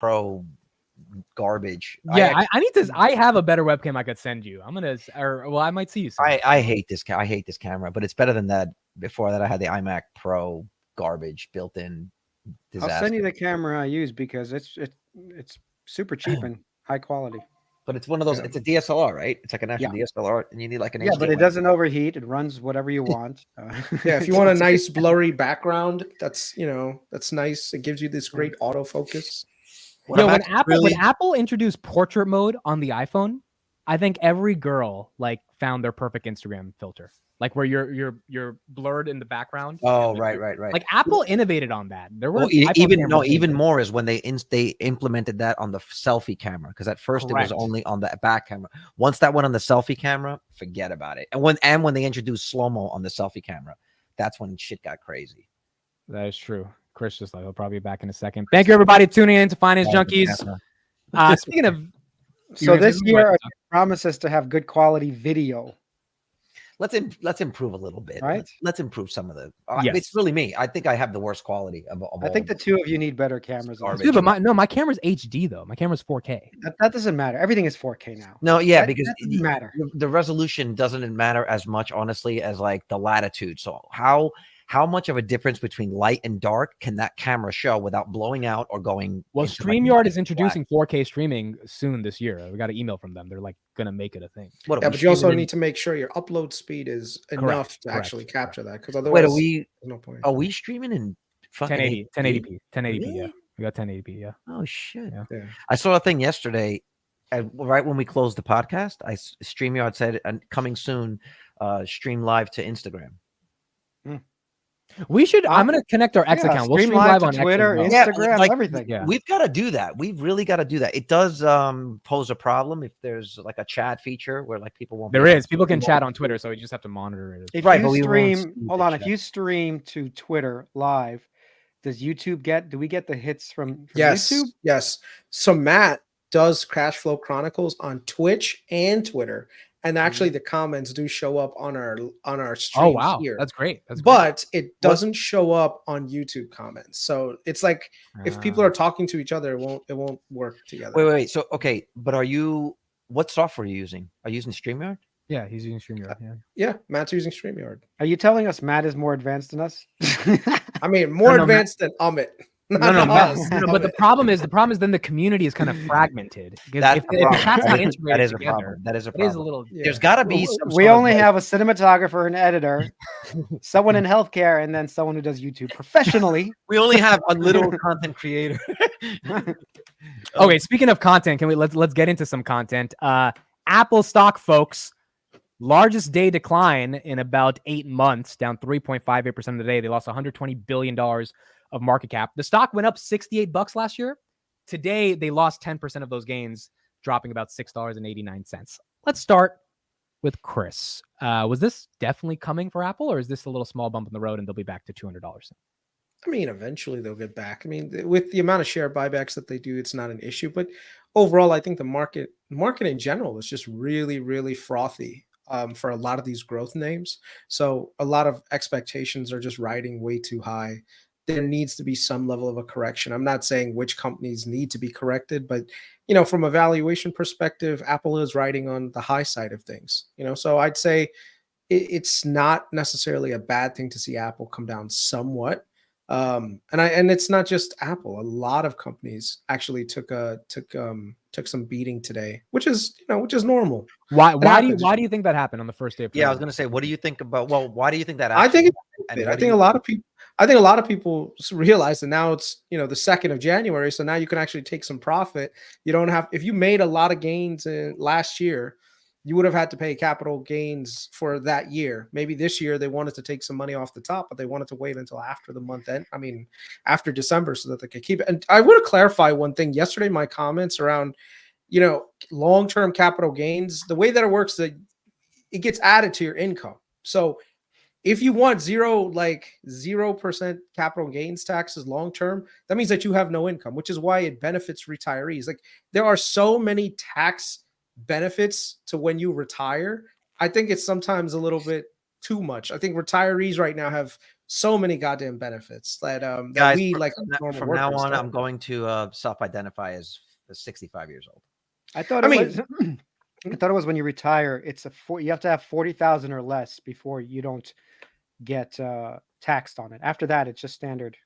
Pro garbage. Yeah, I need to. I have a better webcam I could send you. I'm gonna, or well, I might see you soon. I hate this. I hate this camera, but it's better than that. Before that, I had the iMac Pro garbage built-in disaster. I'll send you the camera I use because it's super cheap and high quality. But it's one of those. It's a DSLR, right? It's like an actual DSLR, and you need like an yeah, but it doesn't overheat. It runs whatever you want. Yeah, if you want a nice blurry background, that's that's nice. It gives you this great autofocus. Yo, when Apple introduced portrait mode on the iPhone, I think every girl like found their perfect Instagram filter, like where you're blurred in the background. Oh, right. Like Apple innovated on that. There were even more is when they implemented that on the selfie camera, because at first it was only on the back camera. Once that went on the selfie camera, forget about it. And when they introduced slow-mo on the selfie camera, that's when shit got crazy. That is true. Chris just like, he'll probably be back in a second. Thank you, everybody, tuning in to Finance Junkies. Speaking of, so this year promises to have good quality video. Let's improve a little bit. Right? Let's improve some of the. It's really me. I think I have the worst quality of I think the two of you need better cameras. Dude, but my camera's HD though. My camera's 4K. That doesn't matter. Everything is 4K now. No, yeah, because that doesn't matter. The resolution doesn't matter as much, honestly, as like the latitude. So how much of a difference between light and dark can that camera show without blowing out or going? Well, StreamYard is introducing 4K streaming soon this year. We got an email from them. They're like going to make it a thing. Yeah, but you also need to make sure your upload speed is enough to actually capture that. Because otherwise, there's no point. Are we streaming in fucking 1080p? 1080p, really? yeah. We got 1080p, yeah. Oh, shit. Yeah. I saw a thing yesterday, right when we closed the podcast, StreamYard said, coming soon, stream live to Instagram. We should. I'm going to connect our X account. We'll stream live on Twitter, X Instagram, everything. Yeah, we've got to do that. We've really got to do that. It does pose a problem if there's like a chat feature where like people won't. There is. People can chat on Twitter, so you just have to monitor it. If you stream, hold on. If you stream to Twitter live, does YouTube do we get the hits from YouTube? Yes. So Matt does Cash Flow Chronicles on Twitch and Twitter. And actually, the comments do show up on our stream. Oh wow, here. That's great. But it doesn't show up on YouTube comments. So it's like if people are talking to each other, it won't work together. Wait. So okay, but what software are you using? Are you using StreamYard? Yeah, he's using StreamYard. Yeah, Matt's using StreamYard. Are you telling us Matt is more advanced than us? I mean, more advanced than AMIT. No, but the problem is then the community is kind of fragmented. Because if chat's not integrated together, that is a problem. It is a little. Yeah. There's got to be. We only have a cinematographer, an editor, someone in healthcare, and then someone who does YouTube professionally. We only have a little content creator. Okay, speaking of content, let's get into some content. Apple stock, folks. Largest day decline in about 8 months, down 3.58% of the day. They lost $120 billion of market cap. The stock went up $68 last year. Today, they lost 10% of those gains, dropping about $6.89. Let's start with KRIS. Was this definitely coming for Apple, or is this a little small bump in the road and they'll be back to $200? I mean, eventually they'll get back. I mean, with the amount of share buybacks that they do, it's not an issue. But overall, I think the market in general is just really, really frothy for a lot of these growth names. So a lot of expectations are just riding way too high. There needs to be some level of a correction. I'm not saying which companies need to be corrected, but from a valuation perspective, Apple is riding on the high side of things. So I'd say it's not necessarily a bad thing to see Apple come down somewhat. And it's not just Apple. A lot of companies actually took some beating today, which is normal. Why do you think that happened on the first day of? Yeah, I was going to say, what do you think about? Well, why do you think that? I think a lot of people realize that now it's the 2nd of January, so now you can actually take some profit. You don't have, if you made a lot of gains last year, you would have had to pay capital gains for that year. Maybe this year they wanted to take some money off the top, but they wanted to wait until after the month end. I mean, after December, so that they could keep it. And I want to clarify one thing. Yesterday, my comments around, long-term capital gains, the way that it works, that it gets added to your income. So if you want 0% capital gains taxes long-term, that means that you have no income, which is why it benefits retirees. Like, there are so many tax benefits to when you retire. I think it's sometimes a little bit too much. I think retirees right now have so many goddamn benefits that that Guys, we like normal from now workers on, don't. I'm going to self-identify as 65 years old. I thought it was. I thought it was when you retire. You have to have 40,000 or less before you don't get taxed on it. After that, it's just standard.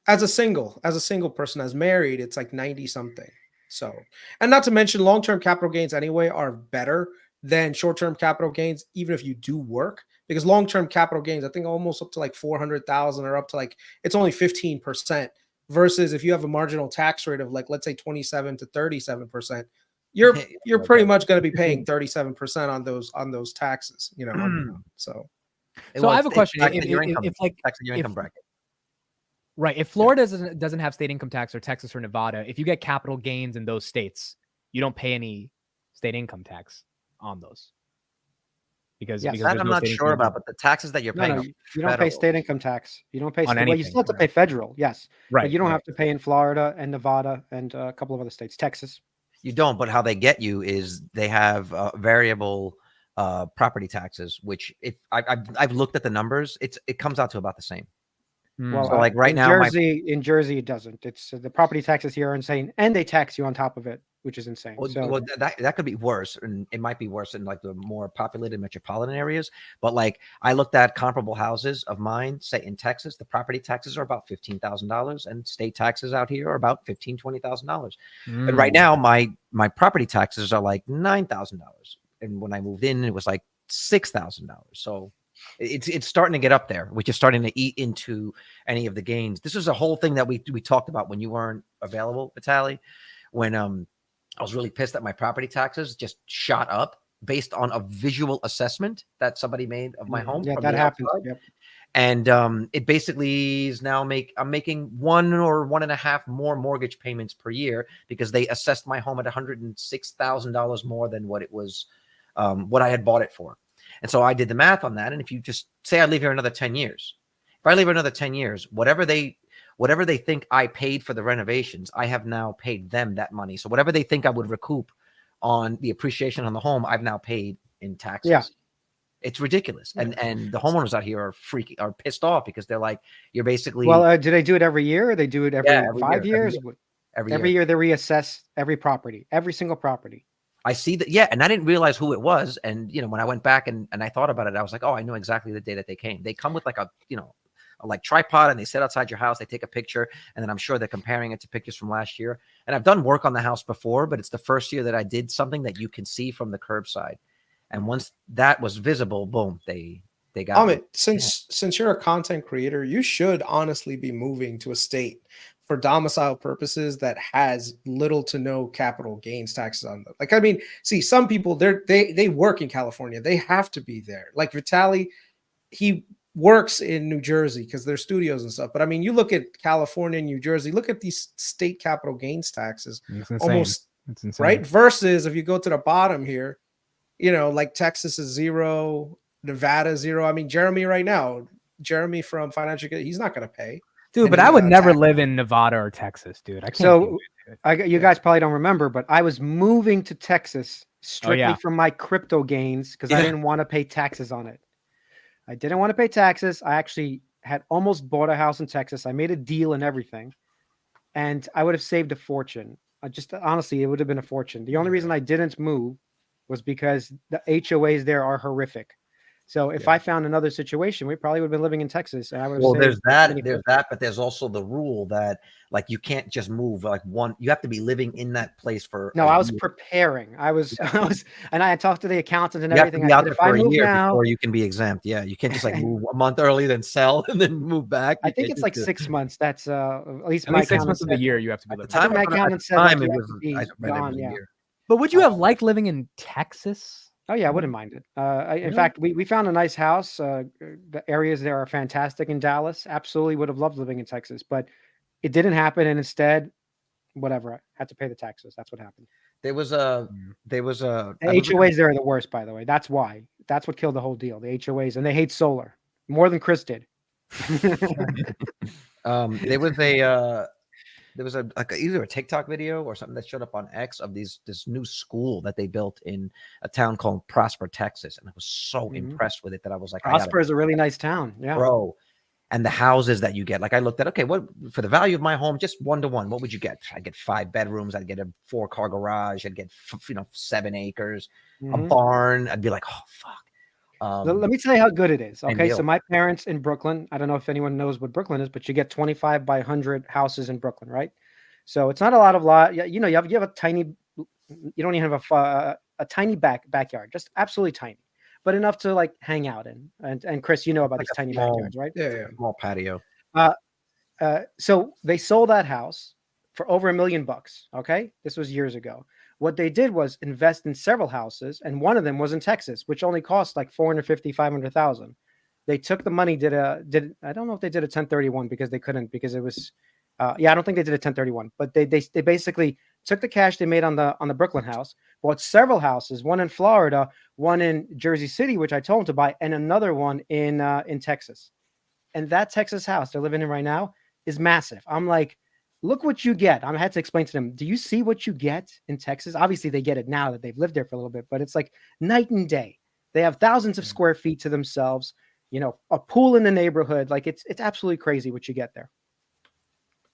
As a single person, as married, it's like 90 something. So, and not to mention long-term capital gains anyway are better than short-term capital gains, even if you do work, because long-term capital gains, I think almost up to like 400,000 or up to like, it's only 15% versus if you have a marginal tax rate of like, let's say 27 to 37%, you're pretty much going to be paying 37% on those taxes, you know? So I have a question. If your income bracket. Right. If Florida doesn't have state income tax, or Texas or Nevada, if you get capital gains in those states, you don't pay any state income tax on those. Because that I'm not sure about, but the taxes that you're paying, you don't pay state income tax. You don't pay on well, you still have to pay federal, yes, right? But you don't have to pay in Florida and Nevada and a couple of other states, Texas. You don't, but how they get you is they have variable property taxes, which I've looked at the numbers. It comes out to about the same. Well, so like right in now, in Jersey, it doesn't. It's the property taxes here are insane, and they tax you on top of it, which is insane. Well, that could be worse, and it might be worse in like the more populated metropolitan areas. But like I looked at comparable houses of mine, say in Texas, the property taxes are about $15,000, and state taxes out here are about $20,000. But right now, my property taxes are like $9,000, and when I moved in, it was like $6,000. So it's starting to get up there, which is starting to eat into any of the gains. This is a whole thing that we talked about when you weren't available, Vitaly, when I was really pissed that my property taxes just shot up based on a visual assessment that somebody made of my home. Yeah, that happens. Yep. And it basically is now I'm making 1 or 1.5 more mortgage payments per year because they assessed my home at $106,000 more than what it was, what I had bought it for. And so I did the math on that. And if you just say I live here another 10 years, if I live here another 10 years, whatever they think I paid for the renovations, I have now paid them that money. So whatever they think I would recoup on the appreciation on the home, I've now paid in taxes. Yeah. It's ridiculous. And the homeowners out here are pissed off because they're like, you're basically. Well, do they do it every year? Or they do it every 5 years? Every year they reassess every property, every single property. I see that. Yeah. And I didn't realize who it was. And, when I went back and I thought about it, I was like, oh, I know exactly the day that they came. They come with like a tripod, and they sit outside your house. They take a picture, and then I'm sure they're comparing it to pictures from last year. And I've done work on the house before, but it's the first year that I did something that you can see from the curbside. And once that was visible, boom, they got Amit, since you're a content creator, you should honestly be moving to a state for domicile purposes that has little to no capital gains taxes on them. Like, I mean, see, some people they work in California. They have to be there. Like Vitaly, he works in New Jersey because there's studios and stuff. But I mean, you look at California and New Jersey, look at these state capital gains taxes, almost right. Versus if you go to the bottom here, like Texas is 0, Nevada 0. I mean, Jeremy from Financial, he's not going to pay. Dude, but I would never live in Nevada or Texas, dude. I can't. So you guys probably don't remember, but I was moving to Texas strictly from my crypto gains because I didn't want to pay taxes on it. I didn't want to pay taxes. I actually had almost bought a house in Texas. I made a deal and everything, and I would have saved a fortune. Honestly, it would have been a fortune. The only reason I didn't move was because the HOAs there are horrific. So if I found another situation, we probably would have been living in Texas. And I would have there's that, but there's also the rule that like you can't just move you have to be living in that place for. No, I was preparing. I was, and I talked to the accountant and everything. You have to be out there for a year before you can be exempt. Yeah, you can't just like move a month early, then sell, and then move back. I think it's like 6 months. That's at least my 6 months of the year you have to be living. My accountant said it was gone. Yeah. But would you have liked living in Texas? Oh yeah, I wouldn't mind it. In fact, we found a nice house. The areas there are fantastic in Dallas. Absolutely would have loved living in Texas, but it didn't happen. And instead, whatever, I had to pay the taxes. That's what happened. The HOAs there are the worst, by the way. That's why. That's what killed the whole deal. The HOAs, and they hate solar more than KRIS did. There was either a TikTok video or something that showed up on X of this new school that they built in a town called Prosper, Texas, and I was so impressed with it that I was like, Prosper is a really nice town, yeah, bro. and the houses that you get. Like I looked at, okay, what for the value of my home, just 1-to-1, what would you get? I'd get 5 bedrooms. I'd get a 4-car garage. I'd get 7 acres, a barn. I'd be like, oh fuck. Let me tell you how good it is. Okay, deal. so my parents in Brooklyn. I don't know if anyone knows what Brooklyn is, but you get 25 by 100 houses in Brooklyn, right? So it's not a lot of lot. You know, you have a tiny. You don't even have a tiny backyard, just absolutely tiny, but enough to like hang out in. And Chris, you know about Like these a tiny small- backyards, right? Yeah. Small patio. So they sold that house for over $1 million. Okay, this was years ago. What they did was invest in several houses, and one of them was in Texas, which only cost like 450, 500,000. They took the money, I don't know if they did a 1031 because they couldn't, because it was, I don't think they did a 1031, but they basically took the cash they made on the Brooklyn house, bought several houses, one in Florida, one in Jersey City, which I told them to buy, and another one in Texas. And that Texas house they're living in right now is massive. I'm like, look what you get. I had to explain to them, do you see what you get in Texas? Obviously, they get it now that they've lived there for a little bit, but it's like night and day. They have thousands of square feet to themselves, you know, a pool in the neighborhood. Like it's absolutely crazy what you get there.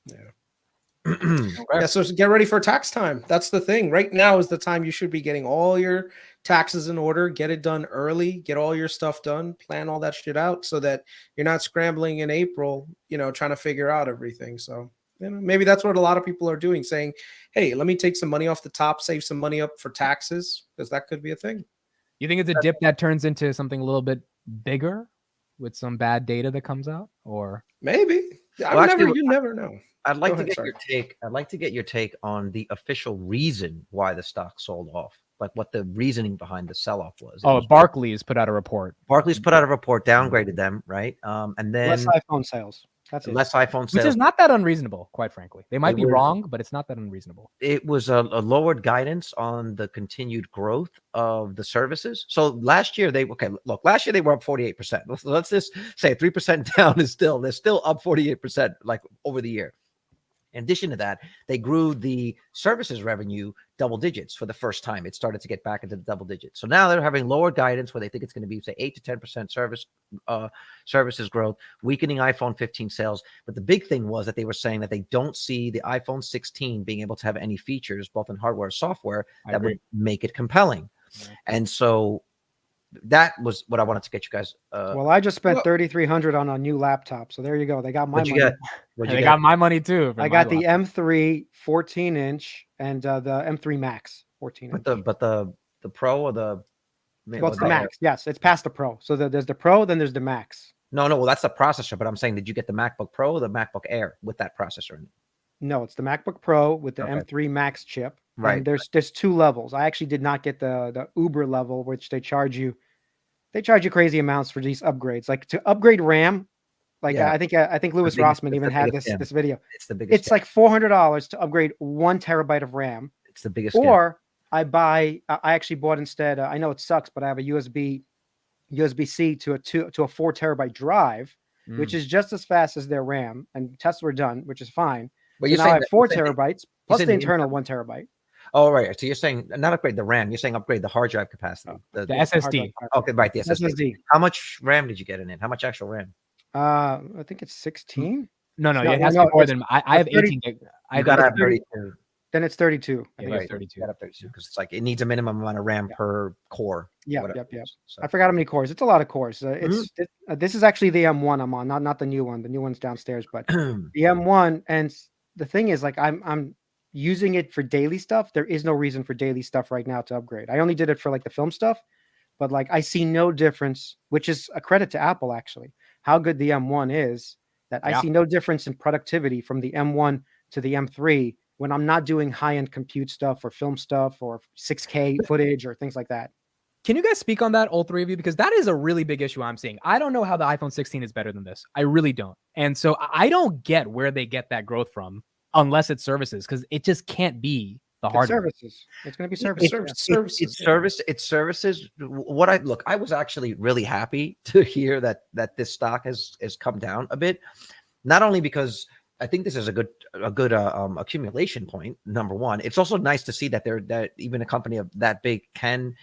Yeah, so get ready for tax time. That's the thing. Right now is the time you should be getting all your taxes in order, get it done early, get all your stuff done, plan all that shit out so that you're not scrambling in April, you know, trying to figure out everything. So, you know, maybe that's what a lot of people are doing, saying, hey, let me take some money off the top, save some money up for taxes, because that could be a thing. You think it's a dip that turns into something a little bit bigger with some bad data that comes out, or maybe? You never know. I'd like to get your take. I'd like to get your take on the official reason why the stock sold off, like what the reasoning behind the sell-off was. Barclays put out a report. Barclays put out a report, downgraded them, right? And then Less iPhone sales. That's less iPhone sales, which is not that unreasonable, quite frankly. They might be wrong, but it's not that unreasonable. It was a lowered guidance on the continued growth of the services. So last year they were up 48%. Let's just say 3% down is they're still up 48% like over the year. In addition to that, they grew the services revenue double digits for the first time. It started to get back into the double digits. So now they're having lower guidance where they think it's going to be, say, 8 to 10% services growth, weakening iPhone 15 sales. But the big thing was that they were saying that they don't see the iPhone 16 being able to have any features, both in hardware and software, that would make it compelling. Yeah. And so that was what I wanted to get you guys. Well, I just spent $3,300 on a new laptop, so there you go. They got my money. They got my money too. I got the M3 14-inch and the M3 Max 14-inch. But the Pro or the it's the Max. Yes, it's past the Pro. So there's the Pro, then there's the Max. No, well, that's the processor. But I'm saying, did you get the MacBook Pro or the MacBook Air with that processor in it? No, it's the MacBook Pro with the M3 Max chip. Right. And there's 2 levels. I actually did not get the Uber level, which they charge you crazy amounts for these upgrades. Like to upgrade RAM, I think Louis Rossman even had this video. It's the biggest. It's like $400 to upgrade 1 terabyte of RAM. It's the biggest. Or I actually bought instead. I know it sucks, but I have a USB-C to a 4 terabyte drive, which is just as fast as their RAM, and tests were done, which is fine. But so now I have 4 terabytes plus the internal 1 terabyte. Oh, right. So you're saying not upgrade the RAM. You're saying upgrade the hard drive capacity. The SSD. Okay, right. The SSD. How much RAM did you get in it? How much actual RAM? I think it's 16. No, it has to be more than I have 18 gig. I got to have 32. Then it's 32. I think it's 32. You got 32 because it's like it needs a minimum amount of RAM per core. Yeah. So. I forgot how many cores. It's a lot of cores. This is actually the M1 I'm on, not the new one. The new one's downstairs, but the M1. And the thing is, like, I'm using it for daily stuff. There is no reason for daily stuff right now to upgrade. I only did it for like the film stuff, but like I see no difference, which is a credit to Apple actually. How good the M1 is, that I see no difference in productivity from the M1 to the M3 when I'm not doing high-end compute stuff or film stuff or 6K footage or things like that. Can you guys speak on that, all three of you? Because that is a really big issue I'm seeing. I don't know how the iPhone 16 is better than this. I really don't. And so I don't get where they get that growth from unless it's services, because it just can't be the hardware. Services. It's going to be services. It's services. I was actually really happy to hear that this stock has come down a bit, not only because I think this is a good accumulation point. Number one, it's also nice to see that even a company of that big can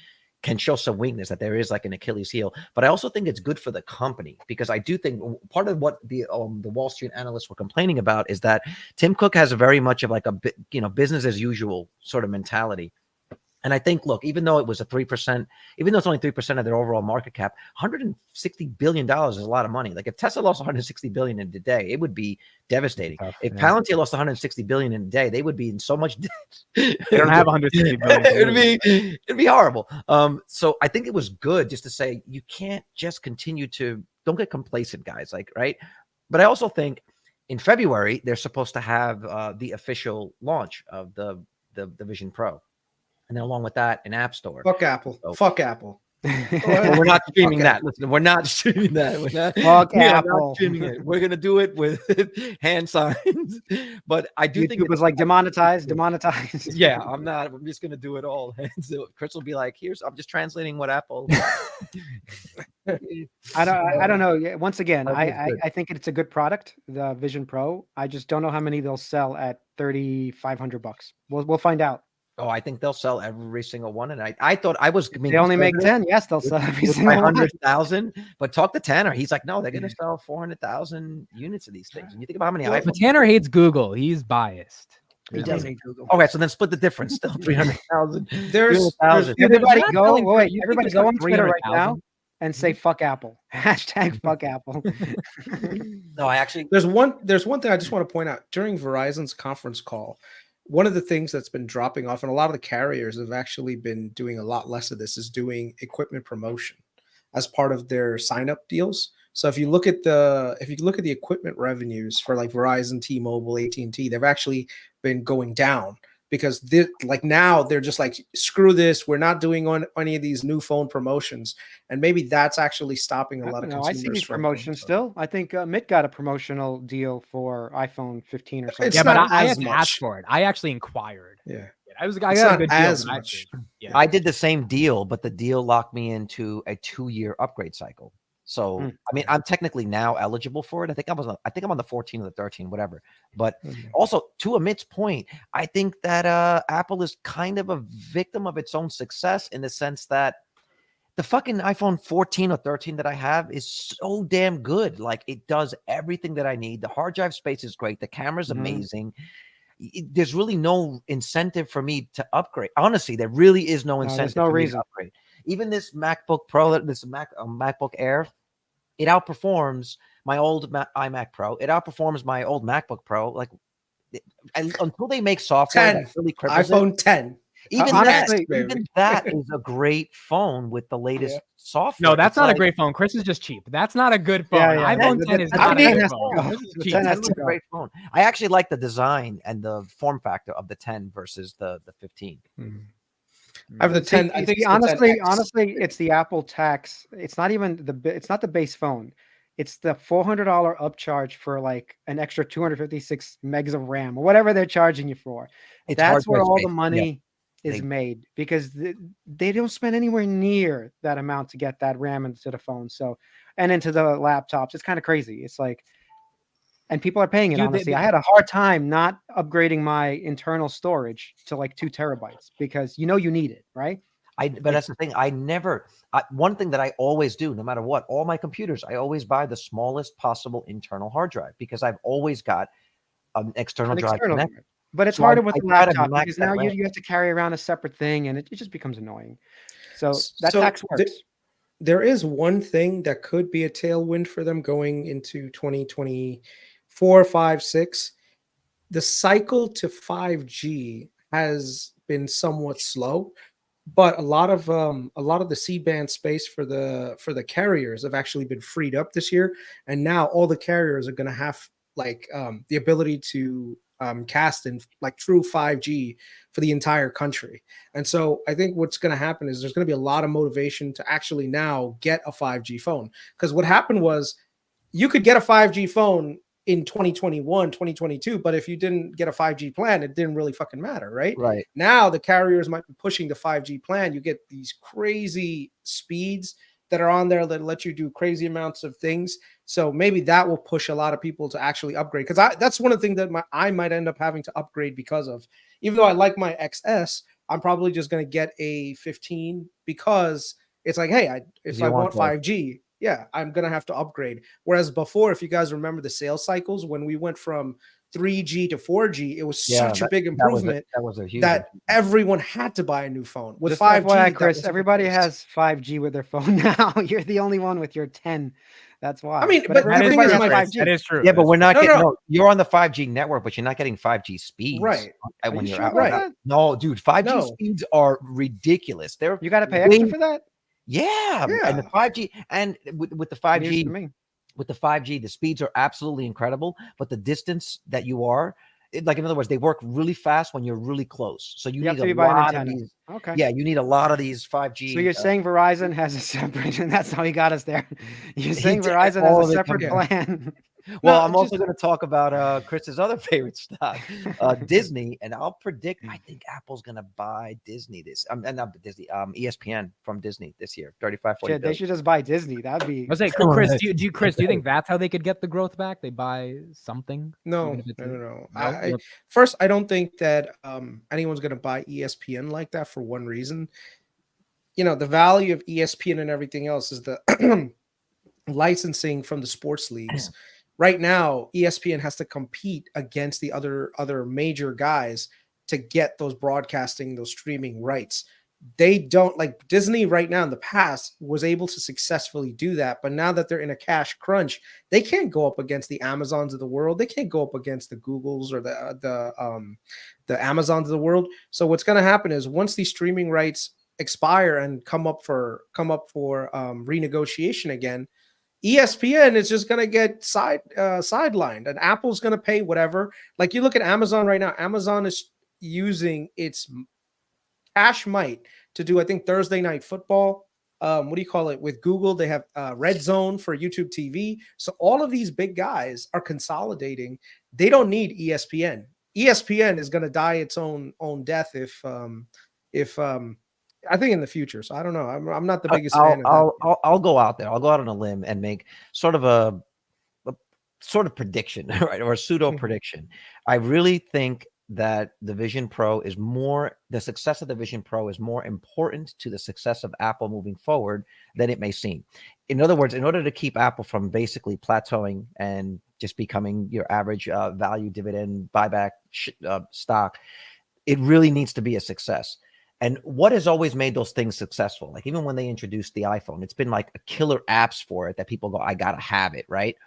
can show some weakness, that there is like an Achilles heel. But I also think it's good for the company, because I do think part of what the Wall Street analysts were complaining about is that Tim Cook has a very much of like a business as usual sort of mentality. And I think, look, even though it was 3%, even though it's only 3% of their overall market cap, $160 billion is a lot of money. Like if Tesla lost $160 billion in a day, it would be devastating. If Palantir lost $160 billion in a day, they would be in so much debt. They don't have $160 billion. it'd be horrible. So I think it was good just to say, you can't just continue to, don't get complacent, guys. Like, right. But I also think in February, they're supposed to have the official launch of the Vision Pro. And then along with that, an app store. Fuck Apple. So, fuck Apple. We're not streaming that. Listen, we're not streaming that. Fuck Apple. Not streaming it. We're gonna do it with hand signs. But I do think it was like demonetized. Yeah, I'm just gonna do it all. So Chris will be like, I'm just translating what Apple. I don't know. Once again, I think it's a good product, the Vision Pro. I just don't know how many they'll sell at $3,500. We'll find out. Oh, I think they'll sell every single one. And I thought I was. They only make 10. Yes, they'll sell every single 100,000. But talk to Tanner. He's like, no, they're going to sell 400,000 units of these things. And you think about how many iPhones. But Tanner hates Google. He's biased. He does hate Google. Okay, so then split the difference. Still 300,000. Everybody go. Everybody go on Twitter right now and say fuck Apple. Hashtag fuck Apple. No, there's one thing I just want to point out during Verizon's conference call. One of the things that's been dropping off, and a lot of the carriers have actually been doing a lot less of this, is doing equipment promotion as part of their sign-up deals. So if you look at the equipment revenues for like Verizon, T-Mobile, AT&T, they've actually been going down, because now they're just like, screw this, we're not doing on any of these new phone promotions, and maybe that's actually stopping a lot of consumers. I see these promotions still. I think MIT got a promotional deal for iPhone 15 or something. Yeah, but I haven't asked for it. I actually inquired. Yeah, I got a good deal. I did the same deal, but the deal locked me into a 2-year upgrade cycle. So, I mean, I'm technically now eligible for it. I think I'm on the 14 or the 13, whatever. But also, to Amit's point, I think that Apple is kind of a victim of its own success, in the sense that the fucking iPhone 14 or 13 that I have is so damn good. Like, it does everything that I need. The hard drive space is great. The camera's amazing. There's really no incentive for me to upgrade. Honestly, there really is no incentive. There's no for reason me to upgrade. Even this MacBook Pro, this MacBook Air, it outperforms my old iMac Pro. It outperforms my old MacBook Pro. Like, until they make software that really iPhone 10. Even that is a great phone with the latest software. No, that's not a great phone. KRIS is just cheap. That's not a good phone. iPhone 10 is not a good phone. That's a great phone. I actually like the design and the form factor of the 10 versus the 15. I have the 10. I think honestly, it's the Apple tax. It's not even it's not the base phone. It's the $400 upcharge for like an extra 256 megs of RAM or whatever they're charging you for. That's where all the money is made, because they don't spend anywhere near that amount to get that RAM into the phone. So, and into the laptops. It's kind of crazy. It's like, and people are paying it. Honestly, I had a hard time not upgrading my internal storage to like 2 terabytes, because you need it, right? But that's the thing. One thing that I always do, no matter what, all my computers, I always buy the smallest possible internal hard drive, because I've always got an external drive connected. But it's harder with the laptop, because now you have to carry around a separate thing, and it just becomes annoying. So tax works. There is one thing that could be a tailwind for them going into 2024, 5, 6. The cycle to 5G has been somewhat slow, but a lot of the C-band space for the carriers have actually been freed up this year, and now all the carriers are going to have the ability to cast in like true 5G for the entire country. And so I think what's going to happen is there's going to be a lot of motivation to actually now get a 5G phone, because what happened was you could get a 5G phone in 2021, 2022, but if you didn't get a 5G plan, it didn't really fucking matter, right? Right. Now the carriers might be pushing the 5G plan. You get these crazy speeds that are on there that let you do crazy amounts of things. So maybe that will push a lot of people to actually upgrade, because that's one of the things that I might end up having to upgrade because of. Even though I like my XS, I'm probably just going to get a 15 because it's like, hey, if I want 5G, yeah, I'm going to have to upgrade. Whereas before, if you guys remember the sales cycles, when we went from 3G to 4G, it was such a big improvement that was a huge that everyone had to buy a new phone. With Just 5G, FYI, Chris, everybody has 5G with their phone now. You're the only one with your 10. That's why. I mean, but everybody has 5G. That is true. Yeah, but we're not getting. No. You're on the 5G network, but you're not getting 5G speeds. Right. When you're sure out. right. No, dude, 5G speeds are ridiculous. You got to pay extra for that. Yeah, and the 5G and with the 5G, the speeds are absolutely incredible. But the distance that you are, like in other words, they work really fast when you're really close. So you need a lot of these. Okay. Yeah, you need a lot of these 5G. So you're saying Verizon has a separate, and that's how he got us there. You're saying Verizon has a separate plan. Well, I'm also going to talk about Chris's other favorite stock, Disney, and I'll predict. I think Apple's going to buy Disney not Disney, ESPN from Disney this year, 35, 40. They should just buy Disney. That'd be. I was like, Chris, do you think that's how they could get the growth back? They buy something? No. First, I don't think that anyone's going to buy ESPN like that for one reason. You know, the value of ESPN and everything else is the licensing from the sports leagues. Right now, ESPN has to compete against the other major guys to get those broadcasting, those streaming rights. They don't, like Disney right now in the past was able to successfully do that. But now that they're in a cash crunch, they can't go up against the Amazons of the world. They can't go up against the Googles or the Amazons of the world. So what's going to happen is once these streaming rights expire and come up for renegotiation again, ESPN is just going to get sidelined, and Apple's going to pay whatever. Like you look at Amazon right now, Amazon is using its cash might to do, I think, Thursday Night Football. What do you call it? With Google, they have Red Zone for YouTube TV. So all of these big guys are consolidating. They don't need ESPN. ESPN is going to die its own death if I think in the future. So I don't know. I'm not the biggest fan of that. I'll go out there. I'll go out on a limb and make sort of a sort of prediction, right? Or a pseudo prediction. I really think that the Vision Pro is the success of the Vision Pro is more important to the success of Apple moving forward than it may seem. In other words, in order to keep Apple from basically plateauing and just becoming your average value dividend buyback stock, it really needs to be a success. And what has always made those things successful? Like even when they introduced the iPhone, it's been like a killer apps for it that people go, I got to have it, right?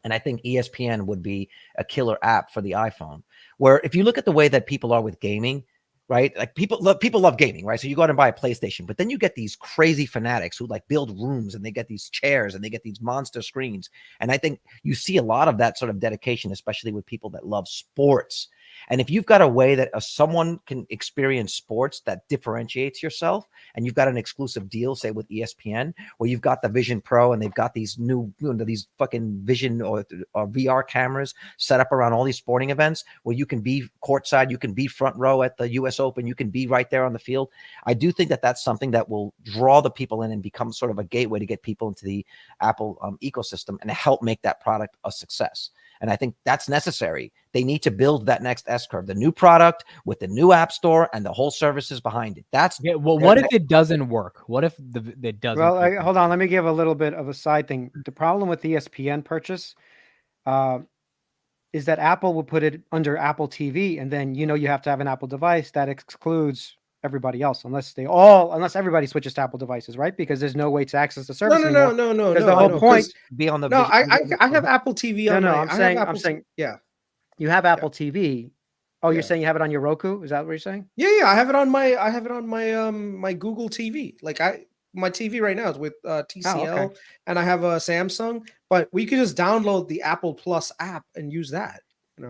And I think ESPN would be a killer app for the iPhone, where if you look at the way that people are with gaming, right? Like people love gaming, right? So you go out and buy a PlayStation, but then you get these crazy fanatics who like build rooms and they get these chairs and they get these monster screens. And I think you see a lot of that sort of dedication, especially with people that love sports. And if you've got a way that someone can experience sports that differentiates yourself, and you've got an exclusive deal, say with ESPN, where you've got the Vision Pro and they've got these new, these fucking Vision or VR cameras set up around all these sporting events where you can be courtside, you can be front row at the US Open, you can be right there on the field. I do think that that's something that will draw the people in and become sort of a gateway to get people into the Apple ecosystem and help make that product a success. And I think that's necessary. They need to build that next S curve, the new product with the new app store and the whole services behind it. Well, what if it doesn't work? What if it doesn't? Well, hold on. Let me give a little bit of a side thing. The problem with the ESPN purchase is that Apple will put it under Apple TV, and then you have to have an Apple device that excludes everybody else, unless everybody switches to Apple devices, right? Because there's no way to access the service. No. Because the whole point be on the. No, I have Apple TV on. I'm saying, yeah, you have Apple TV. Oh, you're saying you have it on your Roku? Is that what you're saying? Yeah. I have it on my my Google TV. Like my TV right now is with TCL, and I have a Samsung. But we could just download the Apple Plus app and use that.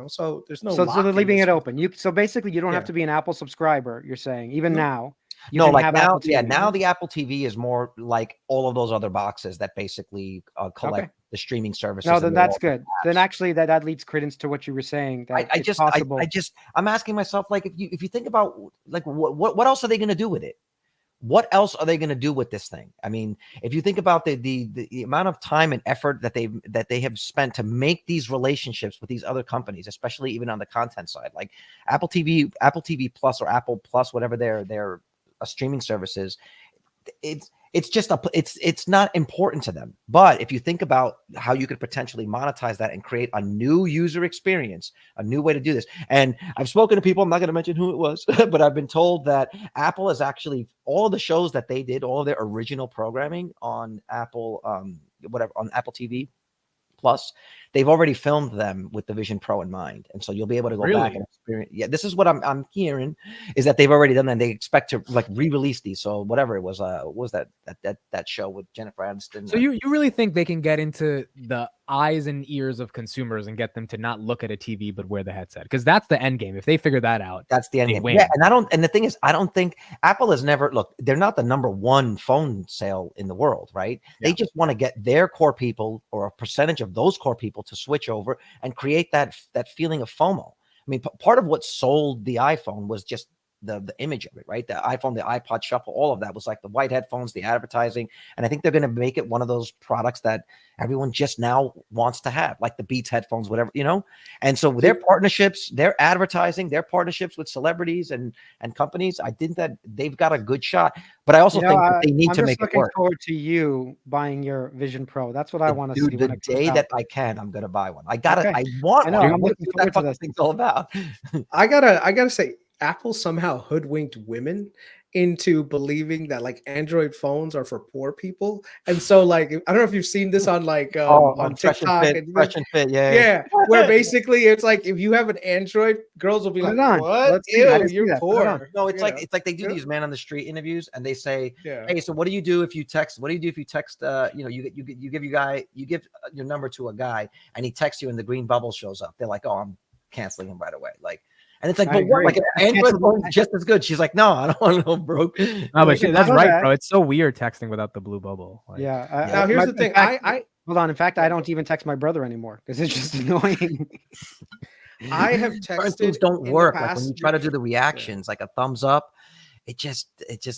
So there's no. So they're leaving it open. So basically, you don't have to be an Apple subscriber. You're saying even now. Now, now the Apple TV is more like all of those other boxes that basically collect the streaming services. No, then that's good. Then actually, that leads credence to what you were saying. That I'm asking myself, like, if you think about like what else are they going to do with it? what else are they going to do with this thing? I mean, if you think about the amount of time and effort that they have spent to make these relationships with these other companies, especially even on the content side, like Apple TV Plus or Apple Plus, whatever their streaming services, it's not important to them. But if you think about how you could potentially monetize that and create a new user experience, a new way to do this. And I've spoken to people, I'm not going to mention who it was, but I've been told that Apple is actually, all the shows that they did, all of their original programming on Apple, on Apple TV Plus, they've already filmed them with the Vision Pro in mind, and so you'll be able to go back and experience. Yeah, this is what I'm hearing, is that they've already done that. And they expect to like re-release these. So whatever it was, what was that show with Jennifer Aniston? So you really think they can get into the eyes and ears of consumers and get them to not look at a TV but wear the headset? Because that's the end game. If they figure that out, that's the end game. Yeah, and the thing is, I don't think Apple has never they're not the #1 phone sale in the world, right? Yeah. They just want to get their core people, or a percentage of those core people, to switch over and create that feeling of FOMO. I mean, part of what sold the iPhone was just the image of it, right? The iPhone, the iPod Shuffle, all of that was like the white headphones, the advertising. And I think they're going to make it one of those products that everyone just now wants to have, like the Beats headphones, whatever, And so their partnerships, their advertising, their partnerships with celebrities and companies, I think that they've got a good shot. But I also think that they need to make it work. I'm looking forward to you buying your Vision Pro. That's what I want to see. The day that I can, I'm going to buy one. I want one. I'm looking forward to this. Thing's all about. I gotta say, Apple somehow hoodwinked women into believing that like Android phones are for poor people. And so like, I don't know if you've seen this on like on TikTok and Fit, yeah, where basically it's like, if you have an Android, girls will be like, what? Ew, you're poor. No, it's like they do these man on the street interviews, and they say, hey, so what do you do if you text? What do you do if you text? You give your number to a guy, and he texts you, and the green bubble shows up. They're like, oh, I'm canceling him right away. Like. And it's like, but what? Like an Android phone is just as good. She's like, no, I don't want to go broke. No, but that's right, bro. It's so weird texting without the blue bubble. Like, yeah. Now here's the thing. I hold on. In fact, I don't even text my brother anymore because it's just annoying. I have texted. Things don't work. Like when you try to do the reactions, like a thumbs up, it just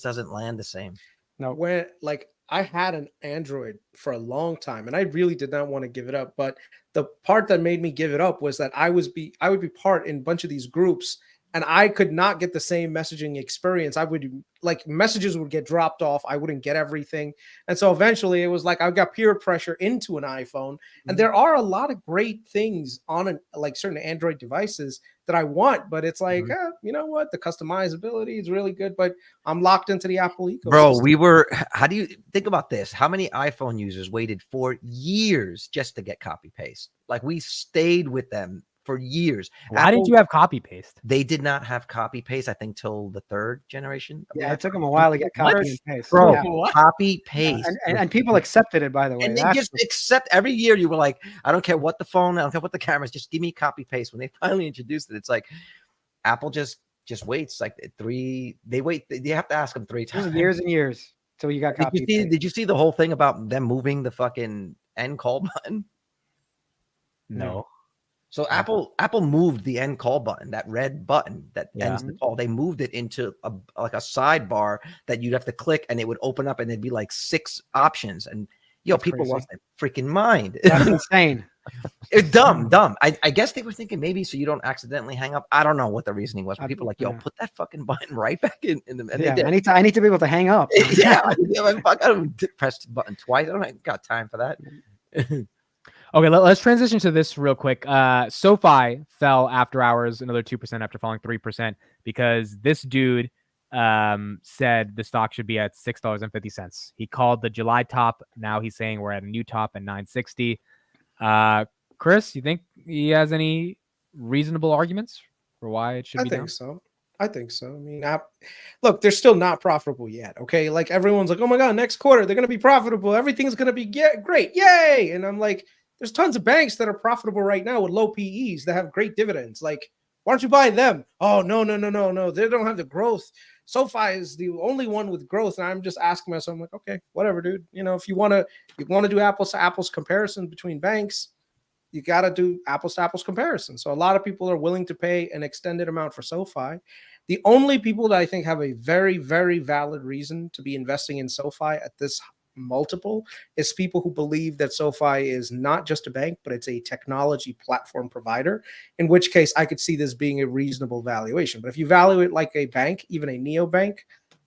doesn't land the same. No, when like I had an Android for a long time, and I really did not want to give it up. But the part that made me give it up was that I would be part in a bunch of these groups, and I could not get the same messaging experience. I would like messages would get dropped off. I wouldn't get everything. And so eventually it was like I got peer pressure into an iPhone. And there are a lot of great things on like certain Android devices that I want, but it's like, you know what? The customizability is really good, but I'm locked into the Apple ecosystem. Bro, how do you think about this? How many iPhone users waited for years just to get copy paste? Like we stayed with them for years. Why didn't you have copy paste? They did not have copy paste, I think, till the 3rd generation. Yeah, it took them a while to get copy and paste. Bro, copy paste. And people accepted it, by the way. And they just accept every year. You were like, I don't care what the phone, I don't care what the cameras, just give me copy paste. When they finally introduced it, it's like Apple just waits like 3. They wait. They have to ask them 3 times. Years and years till you got copy paste. Did you see the whole thing about them moving the fucking end call button? No. So Apple moved the end call button, that red button that ends the call. They moved it into a sidebar that you'd have to click, and it would open up, and there'd be like 6 options. And people lost their freaking mind. That's insane. It's dumb. I guess they were thinking maybe so you don't accidentally hang up. I don't know what the reasoning was. But people were like, put that fucking button right back in the. And I need to be able to hang up. I don't press the button twice. I don't got time for that. Okay, let's transition to this real quick. SOFI fell after hours, another 2% after falling 3%, because this dude said the stock should be at $6.50. He called the July top. Now he's saying we're at a new top at $9.60. Chris, you think he has any reasonable arguments for why it should be down? I think so. I mean, look, they're still not profitable yet. Okay, like everyone's like, oh my god, next quarter they're going to be profitable. Everything's going to be great, yay! And I'm like, there's tons of banks that are profitable right now with low PEs that have great dividends. Like, why don't you buy them? Oh, no. They don't have the growth. SOFI is the only one with growth. And I'm just asking myself, I'm like, okay, whatever, dude. If you want to do apples to apples comparison between banks, you got to do apples to apples comparison. So a lot of people are willing to pay an extended amount for SOFI. The only people that I think have a very, very valid reason to be investing in SoFi at this multiple is people who believe that SoFi is not just a bank, but it's a technology platform provider, in which case I could see this being a reasonable valuation. But if you value it like a bank, even a neobank,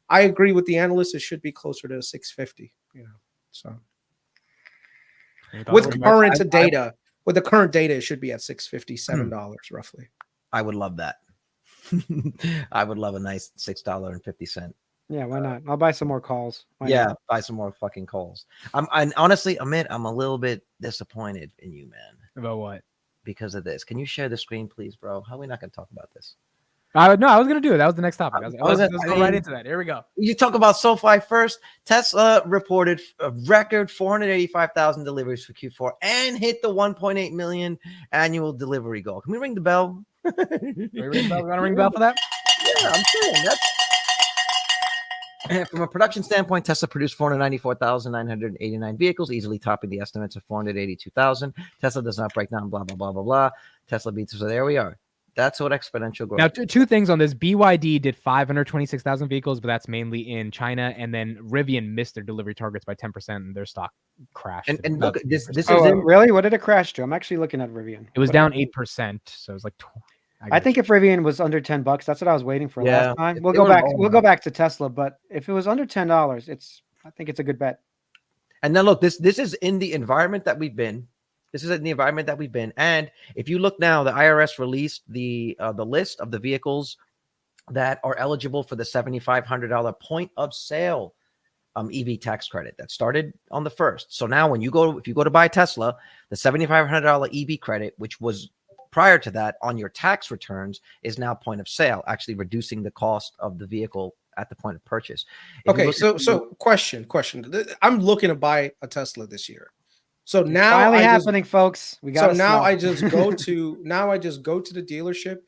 I agree with the analysts. It should be closer to 650, so with current data, with the current data, it should be at $657 roughly. I would love that. I would love a nice $6.50. Yeah, why not? I'll buy some more calls. Why yeah, not? buy some more fucking calls. And honestly, Amit, I'm a little bit disappointed in you, man. About what? Because of this. Can you share the screen, please, bro? How are we not going to talk about this? No, I was going to do it. That was the next topic. Let's go right into that. Here we go. You talk about SoFi first. Tesla reported a record 485,000 deliveries for Q4 and hit the 1.8 million annual delivery goal. Can we ring the bell? Ring the bell? You want to ring the bell for that? Yeah, I'm saying that's. And from a production standpoint, Tesla produced 494,989 vehicles, easily topping the estimates of 482,000. Tesla does not break down, blah, blah, blah, blah, blah. Tesla beats. So there we are. That's what exponential growth. Now, two things on this. BYD did 526,000 vehicles, but that's mainly in China. And then Rivian missed their delivery targets by 10%, and their stock crashed. And look, this is really? What did it crash to? I'm actually looking at Rivian. It was down 8%, so it was like. I think if Rivian was under $10, that's what I was waiting for last time. We'll go back. We'll go back to Tesla, but if it was under $10, I think it's a good bet. And then look, this is in the environment that we've been. This is in the environment that we've been. And if you look now, the IRS released the list of the vehicles that are eligible for the $7,500 point of sale EV tax credit that started on the 1st. So now if you go to buy a Tesla, the $7,500 EV credit, which was prior to that on your tax returns, is now point of sale, actually reducing the cost of the vehicle at the point of purchase. Okay, so question. I'm looking to buy a Tesla this year. So now finally happening, folks. We got. So now I just go to the dealership,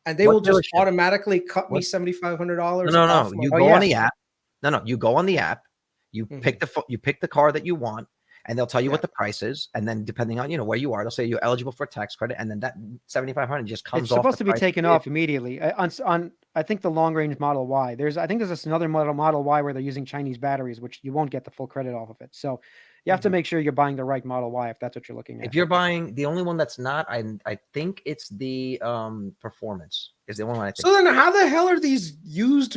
and they will just automatically cut me $7,500. No. You go on the app. No. You go on the app. You pick the car that you want. And they'll tell you what the price is, and then depending on where you are, they'll say you're eligible for a tax credit, and then that $7,500 just comes off. It's supposed to be taken off immediately. On I think the long range Model Y. I think there's another Model Y where they're using Chinese batteries, which you won't get the full credit off of it. So you have to make sure you're buying the right Model Y if that's what you're looking at. If you're buying the only one that's not, I think it's the Performance is the only one. I think. So then, how the hell are these used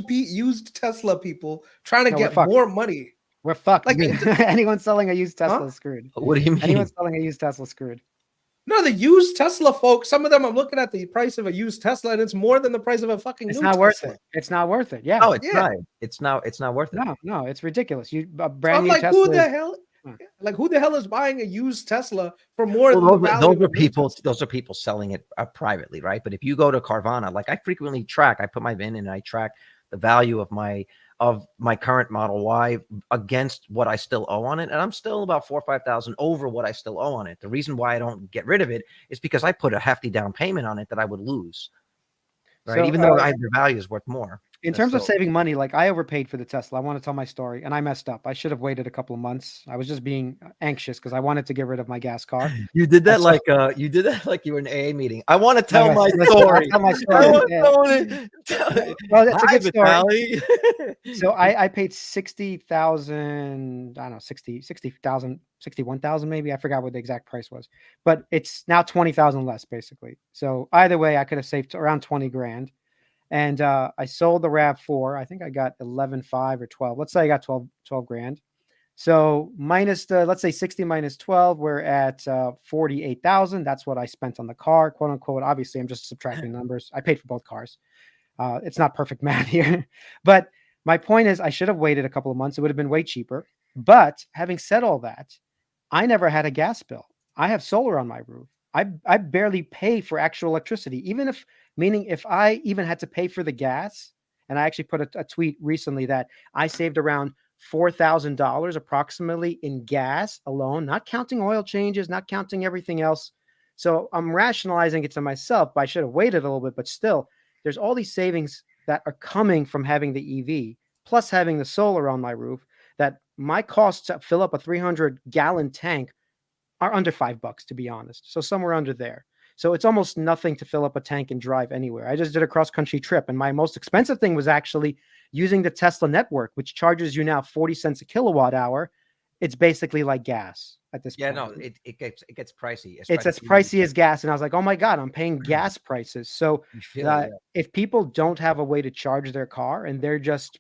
Tesla people trying to get more money? We're fucked. Like anyone selling a used Tesla is screwed. What do you mean? Anyone selling a used Tesla is screwed. No, the used Tesla folks. Some of them, I'm looking at the price of a used Tesla, and it's more than the price of a fucking. It's new not worth Tesla. it. It's not worth it. Yeah. No, it's not. It's not worth it. No, it's ridiculous. You a brand new like, Tesla. who the hell? Like, who the hell is buying a used Tesla for more than those are people? Those are people selling it privately, right? But if you go to Carvana, like I frequently track, I put my VIN in and I track the value of my current Model Y against what I still owe on it. And I'm still about $4,000 or $5,000 over what I still owe on it. The reason why I don't get rid of it is because I put a hefty down payment on it that I would lose. Right. So, even though the value is worth more. In terms of saving money, like I overpaid for the Tesla. I want to tell my story, and I messed up. I should have waited a couple of months. I was just being anxious because I wanted to get rid of my gas car. You did that like you were in an AA meeting. I want to tell my story. Tell my story. Well, that's a good story. So I paid 60,000. I don't know, 60,000, 61,000 maybe. I forgot what the exact price was, but it's now 20,000 less basically. So either way, I could have saved around 20 grand. And I sold the RAV4. I think I got 11.5 or 12. Let's say I got 12 grand. So minus let's say 60 minus 12, we're at 48,000. That's what I spent on the car, quote unquote. Obviously, I'm just subtracting numbers. I paid for both cars. It's not perfect math here. But my point is I should have waited a couple of months. It would have been way cheaper. But having said all that, I never had a gas bill. I have solar on my roof. I barely pay for actual electricity, meaning if I even had to pay for the gas, and I actually put a tweet recently that I saved around $4,000 approximately in gas alone, not counting oil changes, not counting everything else. So I'm rationalizing it to myself, but I should have waited a little bit, but still there's all these savings that are coming from having the EV plus having the solar on my roof that my costs to fill up a 300-gallon tank are under $5, to be honest. So somewhere under there. So it's almost nothing to fill up a tank and drive anywhere. I just did a cross-country trip, and my most expensive thing was actually using the Tesla network, which charges you now 40 cents a kilowatt hour. It's basically like gas at this point. No, it gets pricey. It's as pricey as gas. And I was like, oh my God, I'm paying gas prices. So if people don't have a way to charge their car and they're just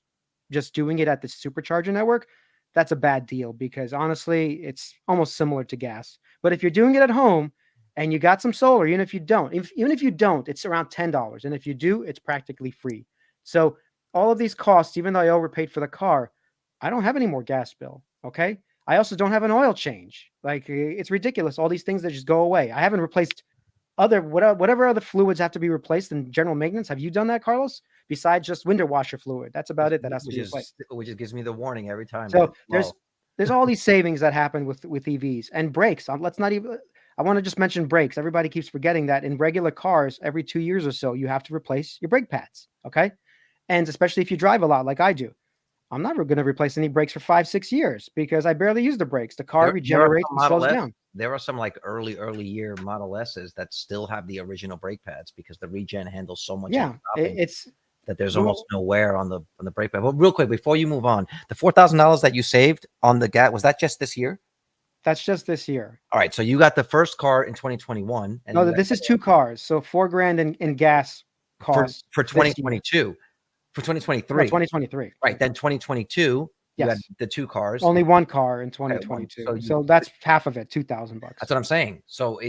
doing it at the supercharger network, that's a bad deal, because honestly, it's almost similar to gas. But if you're doing it at home and you got some solar, even if you don't, it's around $10. And if you do, it's practically free. So all of these costs, even though I overpaid for the car, I don't have any more gas bill. Okay. I also don't have an oil change. Like, it's ridiculous. All these things that just go away. I haven't replaced whatever other fluids have to be replaced in general maintenance. Have you done that, Carlos? Besides just window washer fluid, that's about it. That has to be replaced. Which just gives me the warning every time. So there's all these savings that happen with EVs and brakes. Let's not even. I want to just mention brakes. Everybody keeps forgetting that in regular cars, every 2 years or so, you have to replace your brake pads. Okay, and especially if you drive a lot, like I do. I'm not going to replace any brakes for 5-6 years because I barely use the brakes. The car regenerates and slows down. There are some like early year Model S's that still have the original brake pads because the regen handles so much. Yeah, it's that there's almost no wear on the brake pad. Well, real quick before you move on, the $4,000 that you saved on the gas, was that just this year? That's just this year. All right, so you got the first car in 2021. And no, this is 2 cars, so $4,000 in gas costs for 2022. For 2023. No, 2023. Right. Then 2022, yes. You had the 2 cars. Only 1 car in 2022. Okay, so that's half of it, $2,000. That's what I'm saying. So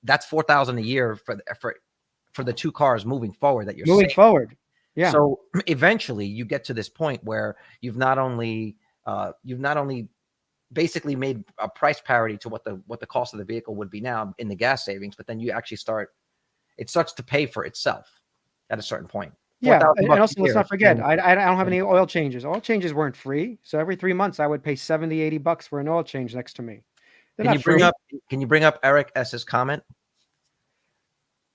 that's $4,000 a year for the 2 cars moving forward that you're moving forward. Yeah. So eventually you get to this point where you've not only basically made a price parity to what the cost of the vehicle would be now in the gas savings, but then you actually it starts to pay for itself at a certain point. Yeah, and also let's not forget, I don't have any oil changes. Oil changes weren't free, so every 3 months I would pay $70-$80 for an oil change next to me. Can you bring up Eric S's comment?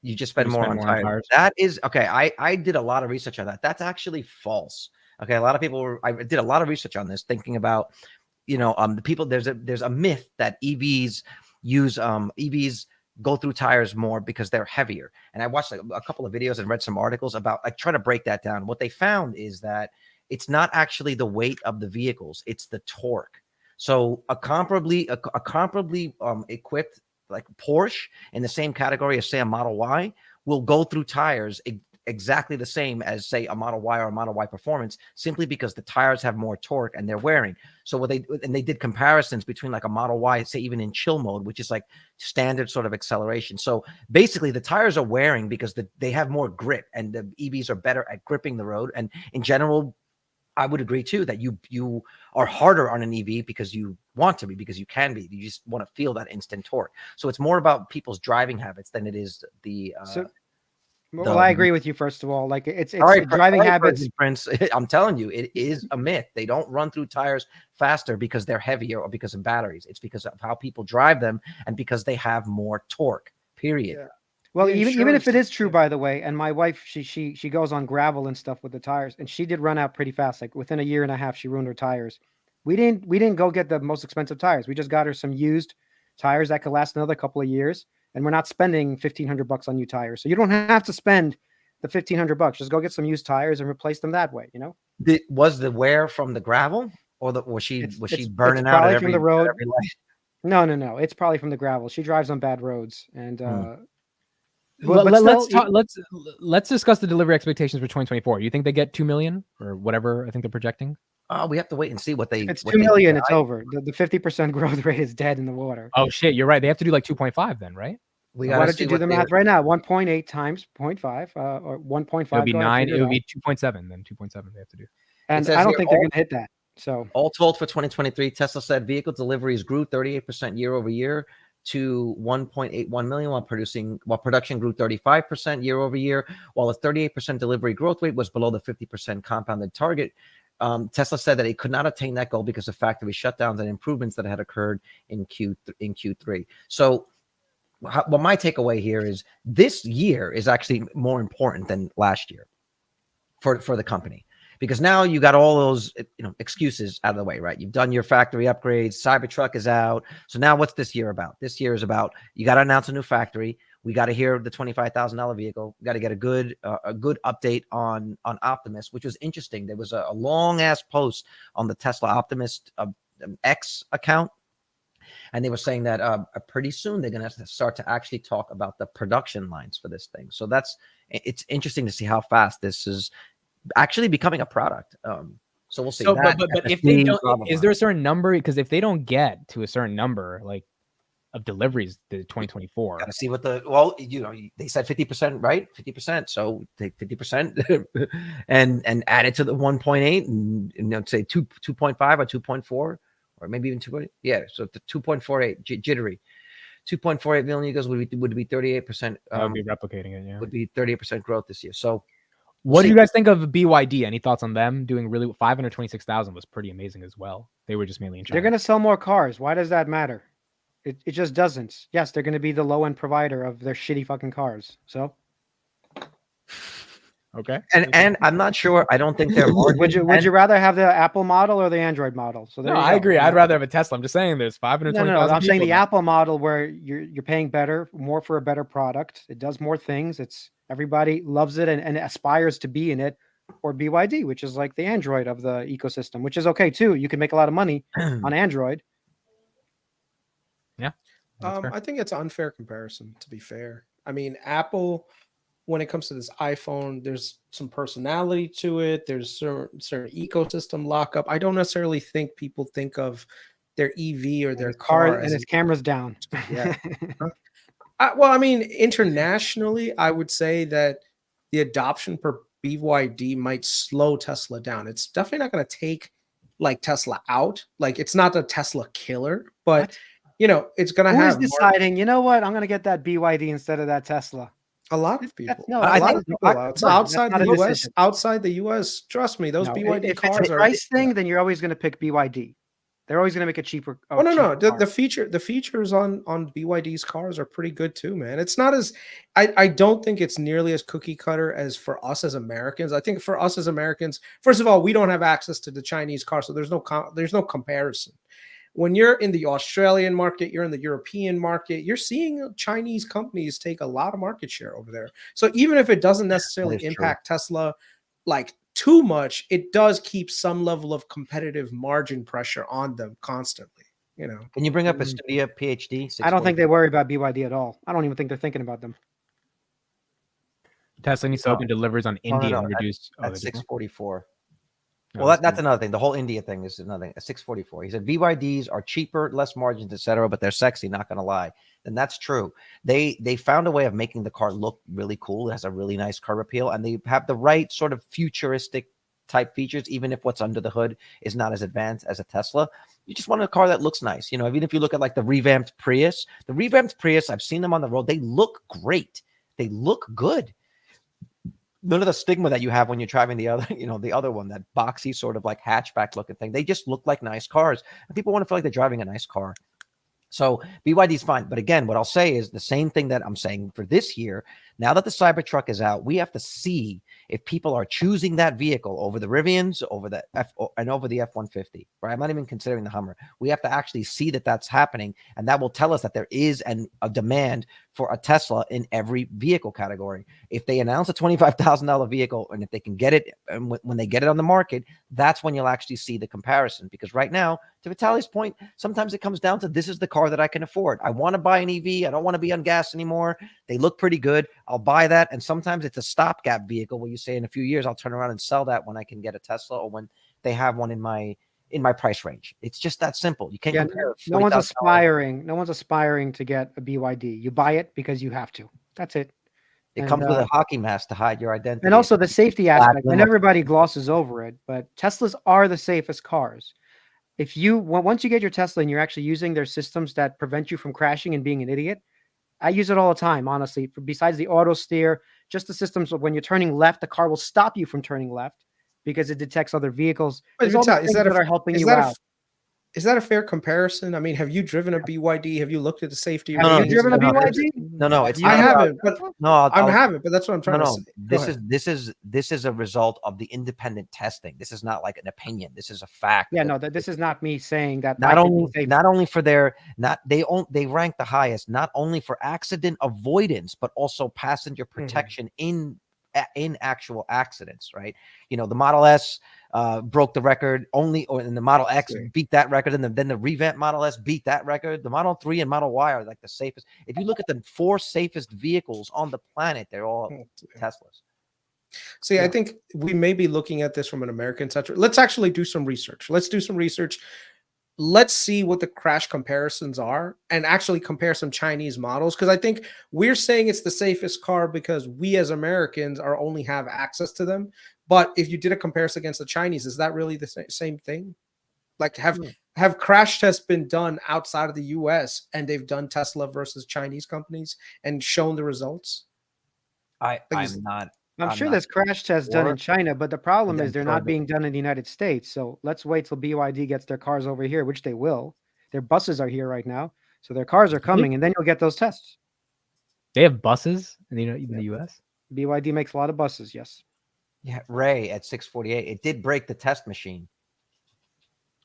You just spend more on tires. That is okay. I did a lot of research on that. That's actually false. Okay, a lot of people I did a lot of research on this, thinking about the people. There's a myth that EVs go through tires more because they're heavier. And I watched a couple of videos and read some articles about trying to break that down. What they found is that it's not actually the weight of the vehicles, it's the torque. So a comparably equipped like Porsche in the same category as say a Model Y will go through tires exactly the same as say a Model Y or a Model Y Performance, simply because the tires have more torque and they're wearing. So they did comparisons between like a Model Y, say even in chill mode, which is like standard sort of acceleration. So basically the tires are wearing because they have more grip, and the EVs are better at gripping the road. And in general, I would agree too that you are harder on an EV because you want to be, because you can be. You just want to feel that instant torque. So it's more about people's driving habits than it is the well, I agree with you. First of all, like it's right, driving habits. Prince, I'm telling you, it is a myth. They don't run through tires faster because they're heavier or because of batteries. It's because of how people drive them and because they have more torque. Period. Yeah. Well, even if it is true, by the way, and my wife, she goes on gravel and stuff with the tires, and she did run out pretty fast. Like within a year and a half, she ruined her tires. We didn't go get the most expensive tires. We just got her some used tires that could last another couple of years. And we're not spending $1,500 on new tires. So you don't have to spend the $1,500. Just go get some used tires and replace them that way, Was the wear from the gravel, or was she burning out probably from the road? No. It's probably from the gravel. She drives on bad roads. And let's discuss the delivery expectations for 2024. You think they get 2 million or whatever I think they're projecting? We have to wait and see what they. It's 2 million. It's over. The 50% growth rate is dead in the water. Oh shit, you're right. They have to do like 2.5 then, right? Why don't you do the math right now? 1.8 times 0.5 or 1.5. It would be 9. It would be 2.7. Then 2.7 they have to do. And I don't think they're going to hit that. So all told, for 2023, Tesla said vehicle deliveries grew 38% year over year to 1.81 million, while production grew 35% year over year, while a 38% delivery growth rate was below the 50% compounded target. Tesla said that it could not attain that goal because of factory shutdowns and improvements that had occurred in Q3. So what my takeaway here is this year is actually more important than last year for the company, because now you got all those excuses out of the way, right? You've done your factory upgrades, Cybertruck is out. So now what's this year about? This year is about, you got to announce a new factory. We got to hear the $25,000 vehicle. We got to get a good update on Optimus, which was interesting. There was a long ass post on the Tesla Optimist X account, and they were saying that pretty soon they're going to start to actually talk about the production lines for this thing. So it's interesting to see how fast this is actually becoming a product. So we'll see. So, that, but if they don't, is there a certain number? Because if they don't get to a certain number, like of deliveries to 2024, gotta see what they said 50%, right? 50%. So take 50% and add it to the 1.8 and say 2.5 or 2.4 or maybe even 2. Yeah, so the 2.48 jittery. 2.48 million euros would be 38%. Would be replicating it. Yeah, would be 38% growth this year. So. What do you guys think of BYD? Any thoughts on them doing really 526,000 was pretty amazing as well. They were just mainly in China. They're going to sell more cars. Why does that matter? It just doesn't. Yes, they're going to be the low end provider of their shitty fucking cars. So, okay. And I'm not sure. I don't think they're. Would you rather have the Apple model or the Android model? So no, I agree. I'd rather have a Tesla. I'm just saying there's 520,000. No. I'm saying the Apple model where you're paying more for a better product. It does more things. Everybody loves it and aspires to be in it, or BYD, which is like the Android of the ecosystem, which is okay too. You can make a lot of money on Android. Yeah. I think it's an unfair comparison, to be fair. I mean, Apple, when it comes to this iPhone, there's some personality to it. There's certain ecosystem lockup. I don't necessarily think people think of their EV or their car and its camera's down. Yeah. Well, I mean, internationally, I would say that the adoption per BYD might slow Tesla down. It's definitely not going to take like Tesla out. Like, it's not a Tesla killer, but it's going to have. Who's deciding? You know what? I'm going to get that BYD instead of that Tesla. A lot of people. I think outside the US. Outside the US, trust me, those BYD if cars it's a price thing, then you're always going to pick BYD. They're always going to make it cheaper. No. The features on BYD's cars are pretty good too, man. It's not as I don't think it's nearly as cookie cutter as for us as Americans. I think for us as Americans, first of all, we don't have access to the Chinese car, so there's no comparison. When you're in the Australian market, you're in the European market, you're seeing Chinese companies take a lot of market share over there. So even if it doesn't necessarily impact Tesla like too much, it does keep some level of competitive margin pressure on them constantly. Can you bring up a Studia PhD? I don't think they worry about BYD at all. I don't even think they're thinking about them. Tesla needs to open deliveries on India and reduce at 644. Well, that's another thing. The whole India thing is another thing. 644. He said BYDs are cheaper, less margins, etc., but they're sexy. Not going to lie. And that's true. They found a way of making the car look really cool. It has a really nice curb appeal, and they have the right sort of futuristic type features, even if what's under the hood is not as advanced as a Tesla. You just want a car that looks nice. Even if you look at like the revamped Prius, I've seen them on the road. They look great. They look good. None of the stigma that you have when you're driving the other, the other one, that boxy sort of like hatchback looking thing. They just look like nice cars, and people want to feel like they're driving a nice car. So BYD's fine. But again, what I'll say is the same thing that I'm saying for this year. Now that the Cybertruck is out, we have to see if people are choosing that vehicle over the Rivians, over the F-150, right? I'm not even considering the Hummer. We have to actually see that that's happening, and that will tell us that there is a demand for a Tesla in every vehicle category. If they announce a $25,000 vehicle, and if they can get it, and when they get it on the market, that's when you'll actually see the comparison. Because right now, to Vitaly's point, sometimes it comes down to this is the car that I can afford. I want to buy an EV. I don't want to be on gas anymore. They look pretty good. I'll buy that. And sometimes it's a stopgap vehicle where you say in a few years, I'll turn around and sell that when I can get a Tesla or when they have one in my price range. It's just that simple. You can't compare. No one's aspiring to get a BYD. You buy it because you have to. That's it. It comes with a hockey mask to hide your identity. And also the safety aspect. And everybody glosses over it, but Teslas are the safest cars. Once you get your Tesla and you're actually using their systems that prevent you from crashing and being an idiot, I use it all the time, honestly. Besides the auto steer, just the systems of when you're turning left, the car will stop you from turning left because it detects other vehicles. There's all the things that are helping you out. Is that a fair comparison? I mean, have you driven a BYD? Have you looked at the safety? Have you driven a BYD? No, it's I not. haven't, but No, I haven't, but that's what I'm trying to say. This is a result of the independent testing. This is not like an opinion. This is a fact. Yeah, no, this is not me saying that. Not only for their they rank the highest not only for accident avoidance but also passenger protection in actual accidents, right? You know, the Model S broke the record and the Model X beat that record, and then the revamped Model S beat that record. The Model 3 and Model Y are like the safest. If you look at the 4 safest vehicles on the planet, they're all Teslas. See, I think we may be looking at this from an American centric. Let's actually do some research. Let's do some research. Let's see what the crash comparisons are and actually compare some Chinese models. Because I think we're saying it's the safest car because we as Americans are only have access to them. But if you did a comparison against the Chinese, is that really the same thing? Like have crash tests been done outside of the US and they've done Tesla versus Chinese companies and shown the results? I'm sure there's crash tests done in China, but the problem is they're not being done in the United States. So let's wait till BYD gets their cars over here, which they will. Their buses are here right now. So their cars are coming, and then you'll get those tests. They have buses in the US? BYD makes a lot of buses, yes. Yeah, Ray at 648, it did break the test machine.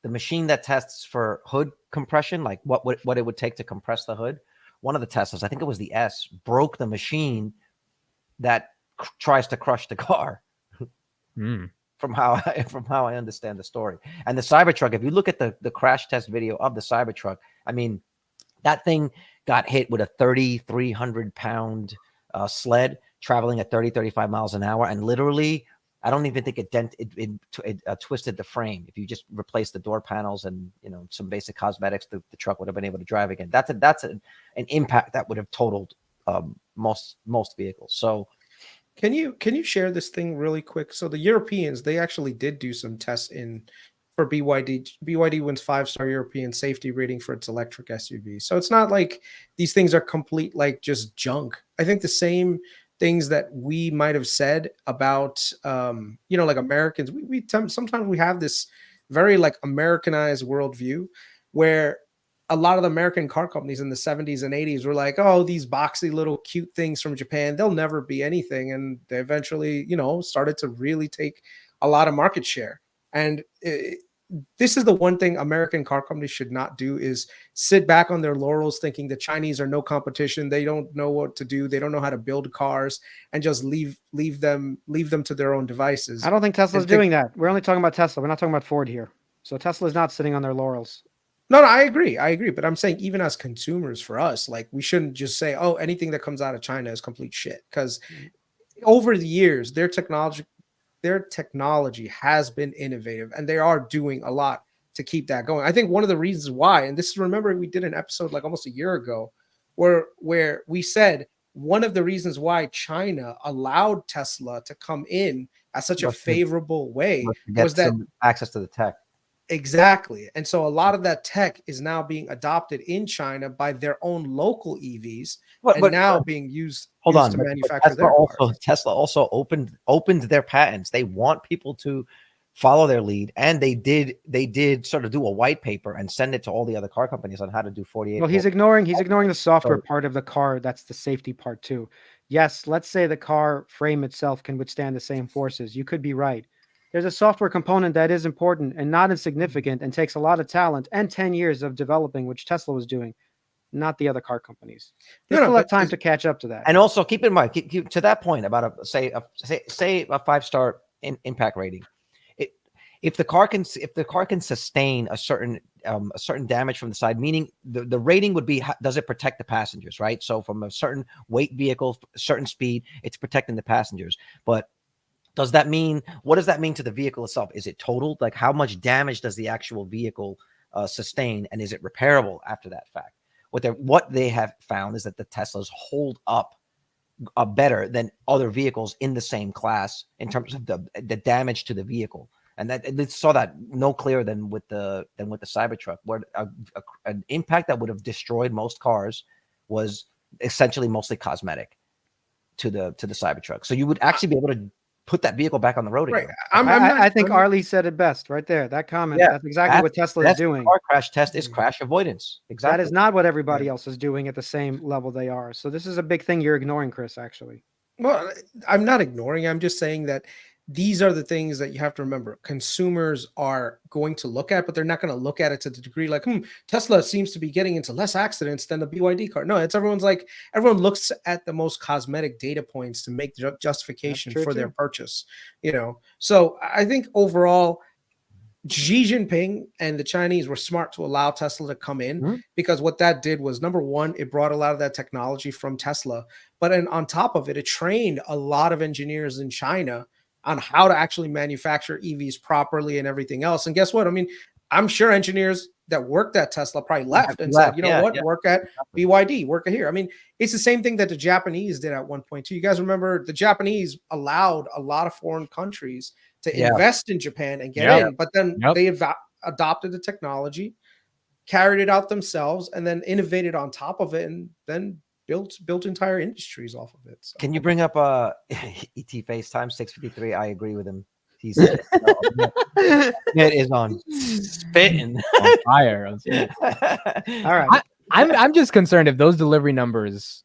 The machine that tests for hood compression, like what it would take to compress the hood, one of the Teslas, I think it was the S, broke the machine that tries to crush the car. From how I understand the story. And the Cybertruck, if you look at the crash test video of the Cybertruck, I mean, that thing got hit with a 3,300 pound sled traveling at 35 miles an hour, and literally I don't even think it twisted the frame. If you just replace the door panels and some basic cosmetics, the truck would have been able to drive again. That's an impact that would have totaled most vehicles. So can you share this thing really quick? So the Europeans, they actually did do some tests for BYD. BYD wins 5-star European safety rating for its electric SUV. So it's not like these things are complete like just junk. I think the same things that we might have said about like Americans, we sometimes we have this very like Americanized worldview where a lot of the American car companies in the 70s and 80s were like, oh, these boxy little cute things from Japan, they'll never be anything. And they eventually, started to really take a lot of market share. And this is the one thing American car companies should not do, is sit back on their laurels thinking the Chinese are no competition. They don't know what to do. They don't know how to build cars, and just leave them to their own devices. I don't think Tesla's doing that. We're only talking about Tesla. We're not talking about Ford here. So Tesla is not sitting on their laurels. No, I agree. But I'm saying even as consumers, for us, like we shouldn't just say, oh, anything that comes out of China is complete shit. Because over the years, their technology has been innovative, and they are doing a lot to keep that going. I think one of the reasons why, and this is, remember, we did an episode like almost a year ago where we said one of the reasons why China allowed Tesla to come in at such a favorable way was that access to the tech. Exactly. And so a lot of that tech is now being adopted in China by their own local EVs being used to manufacture their cars. Tesla also opened their patents. They want people to follow their lead, and they did sort of do a white paper and send it to all the other car companies on how to do 48. Well, he's ignoring the software part of the car. That's the safety part too. Yes, let's say the car frame itself can withstand the same forces. You could be right. There's a software component that is important and not insignificant and takes a lot of talent and 10 years of developing, which Tesla was doing, not the other car companies. They still have time to catch up to that. And also keep in mind, to that point about a 5-star impact rating. If the car can sustain a certain damage from the side, meaning the rating would be, does it protect the passengers, right? So from a certain weight vehicle, certain speed, it's protecting the passengers. But what does that mean to the vehicle itself? Is it totaled? Like, how much damage does the actual vehicle sustain, and is it repairable after that fact? What they have found is that the Teslas hold up better than other vehicles in the same class in terms of the damage to the vehicle, and they saw that no clearer than with the Cybertruck, where an impact that would have destroyed most cars was essentially mostly cosmetic to the Cybertruck. So you would actually be able to put that vehicle back on the road again. Right. I think Arlie said it best right there. That comment. Yeah, that's exactly what Tesla is doing. Car crash test is crash avoidance. Exactly. That is not what everybody else is doing at the same level they are. So this is a big thing you're ignoring, Chris, actually. Well, I'm not ignoring. I'm just saying that these are the things that you have to remember. Consumers are going to look at, but they're not going to look at it to the degree like, Tesla seems to be getting into less accidents than the BYD car. No, everyone looks at the most cosmetic data points to make the justification for their purchase. So I think overall, Xi Jinping and the Chinese were smart to allow Tesla to come in because what that did was, number one, it brought a lot of that technology from Tesla, but on top of it, it trained a lot of engineers in China on how to actually manufacture EVs properly and everything else. And guess what? I mean, I'm sure engineers that worked at Tesla probably left and said, work at BYD, work here. I mean, it's the same thing that the Japanese did at one point too. You guys remember the Japanese allowed a lot of foreign countries to invest in Japan and get in, but then they adopted the technology, carried it out themselves, and then innovated on top of it, and then built entire industries off of it. So. Can you bring up ET FaceTime 653? I agree with him. He's it is on spitting on fire. All right. I'm just concerned if those delivery numbers.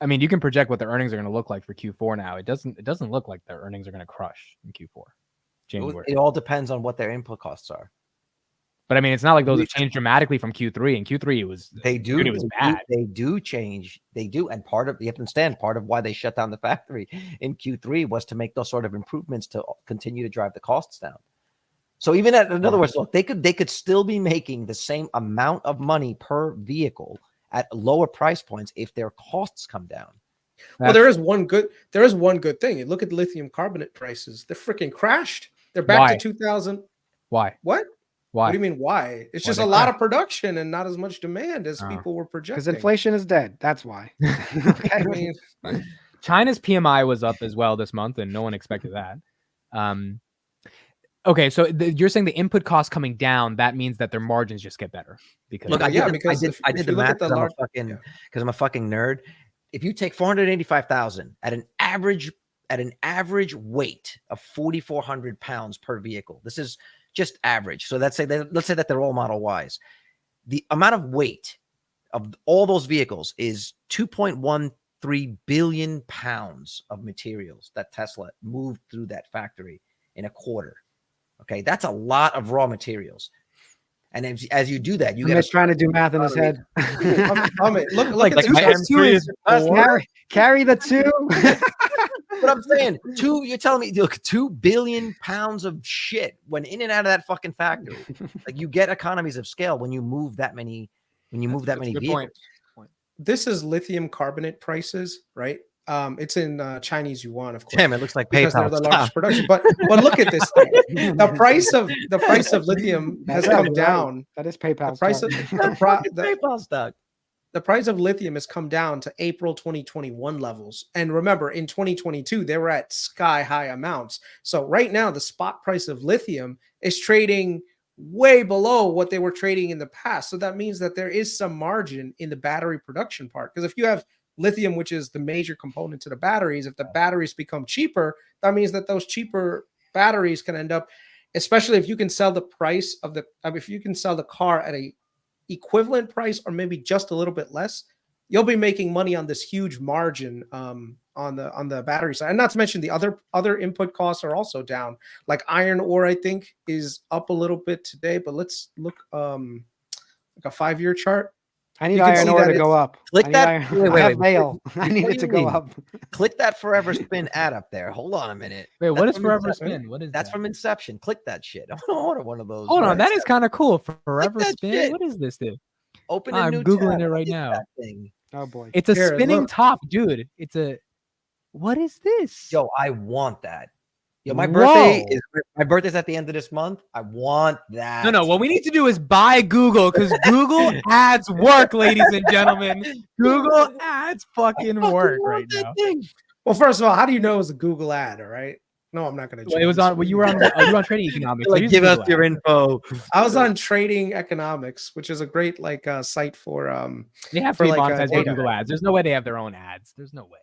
I mean, you can project what their earnings are going to look like for Q4 now. It doesn't look like their earnings are going to crush in Q4. January. It all depends on what their input costs are. But I mean, it's not like those have changed dramatically from Q3. In Q3, it was bad. They do change. They do, and you have to understand part of why they shut down the factory in Q3 was to make those sort of improvements to continue to drive the costs down. So even in other words, look, they could still be making the same amount of money per vehicle at lower price points if their costs come down. Well, there is one good thing. You look at lithium carbonate prices; they're freaking crashed. They're back to 2000. Why? What? Why? What do you mean? Why? It's just a lot of production and not as much demand as people were projecting. Because inflation is dead. That's why. I mean, China's PMI was up as well this month, and no one expected that. Okay, so you're saying the input costs coming down, that means that their margins just get better. Because look, I did the math because I'm a fucking nerd. If you take 485,000 at an average weight of 4,400 pounds per vehicle, this is just average. So let's say that they're all Model Ys. The amount of weight of all those vehicles is 2.13 billion pounds of materials that Tesla moved through that factory in a quarter. Okay, that's a lot of raw materials. And as you do that, He's trying to do math in his head. Look at carry the two. But I'm saying you're telling me, look, 2 billion pounds of shit went in and out of that fucking factory. Like, you get economies of scale when you move that many vehicles. This is lithium carbonate prices, right? It's in Chinese yuan, of course. Damn, it looks like because PayPal. They're the largest production. But look at this thing. The price of lithium has come down. That is PayPal. PayPal stock. The price of lithium has come down to April 2021 levels. And remember, in 2022, they were at sky high amounts. So right now, the spot price of lithium is trading way below what they were trading in the past. So that means that there is some margin in the battery production part. Because if you have lithium, which is the major component to the batteries, if the batteries become cheaper, that means that those cheaper batteries can end up, especially if you can sell the price of if you can sell the car at a equivalent price or maybe just a little bit less, you'll be making money on this huge margin on the battery side. And not to mention the other input costs are also down. Like iron ore, I think, is up a little bit today, but let's look like a 5-year chart. I need iron ore to go up. Click that. I need it to go up. Click that Forever Spin ad up there. Hold on a minute. Wait, what is Forever Spin? What is that's from Inception? Click that shit. I want to order one of those. Hold on, that is kind of cool. Forever Spin. Shit. What is this, dude? Open. I'm googling it right now. Oh boy, it's a spinning top, dude. What is this? Yo, I want that. Yo, my birthday's at the end of this month. I want that. No. What we need to do is buy Google, because Google ads work, ladies and gentlemen. Google ads fucking work right now. Well, first of all, how do you know it was a Google ad? All right. No, I'm not going to. Well, it was on. Well, you were on Trading Economics. Like, give us your info. I was on Trading Economics, which is a great site for. They have free monetized Google ads. There's no way they have their own ads. There's no way.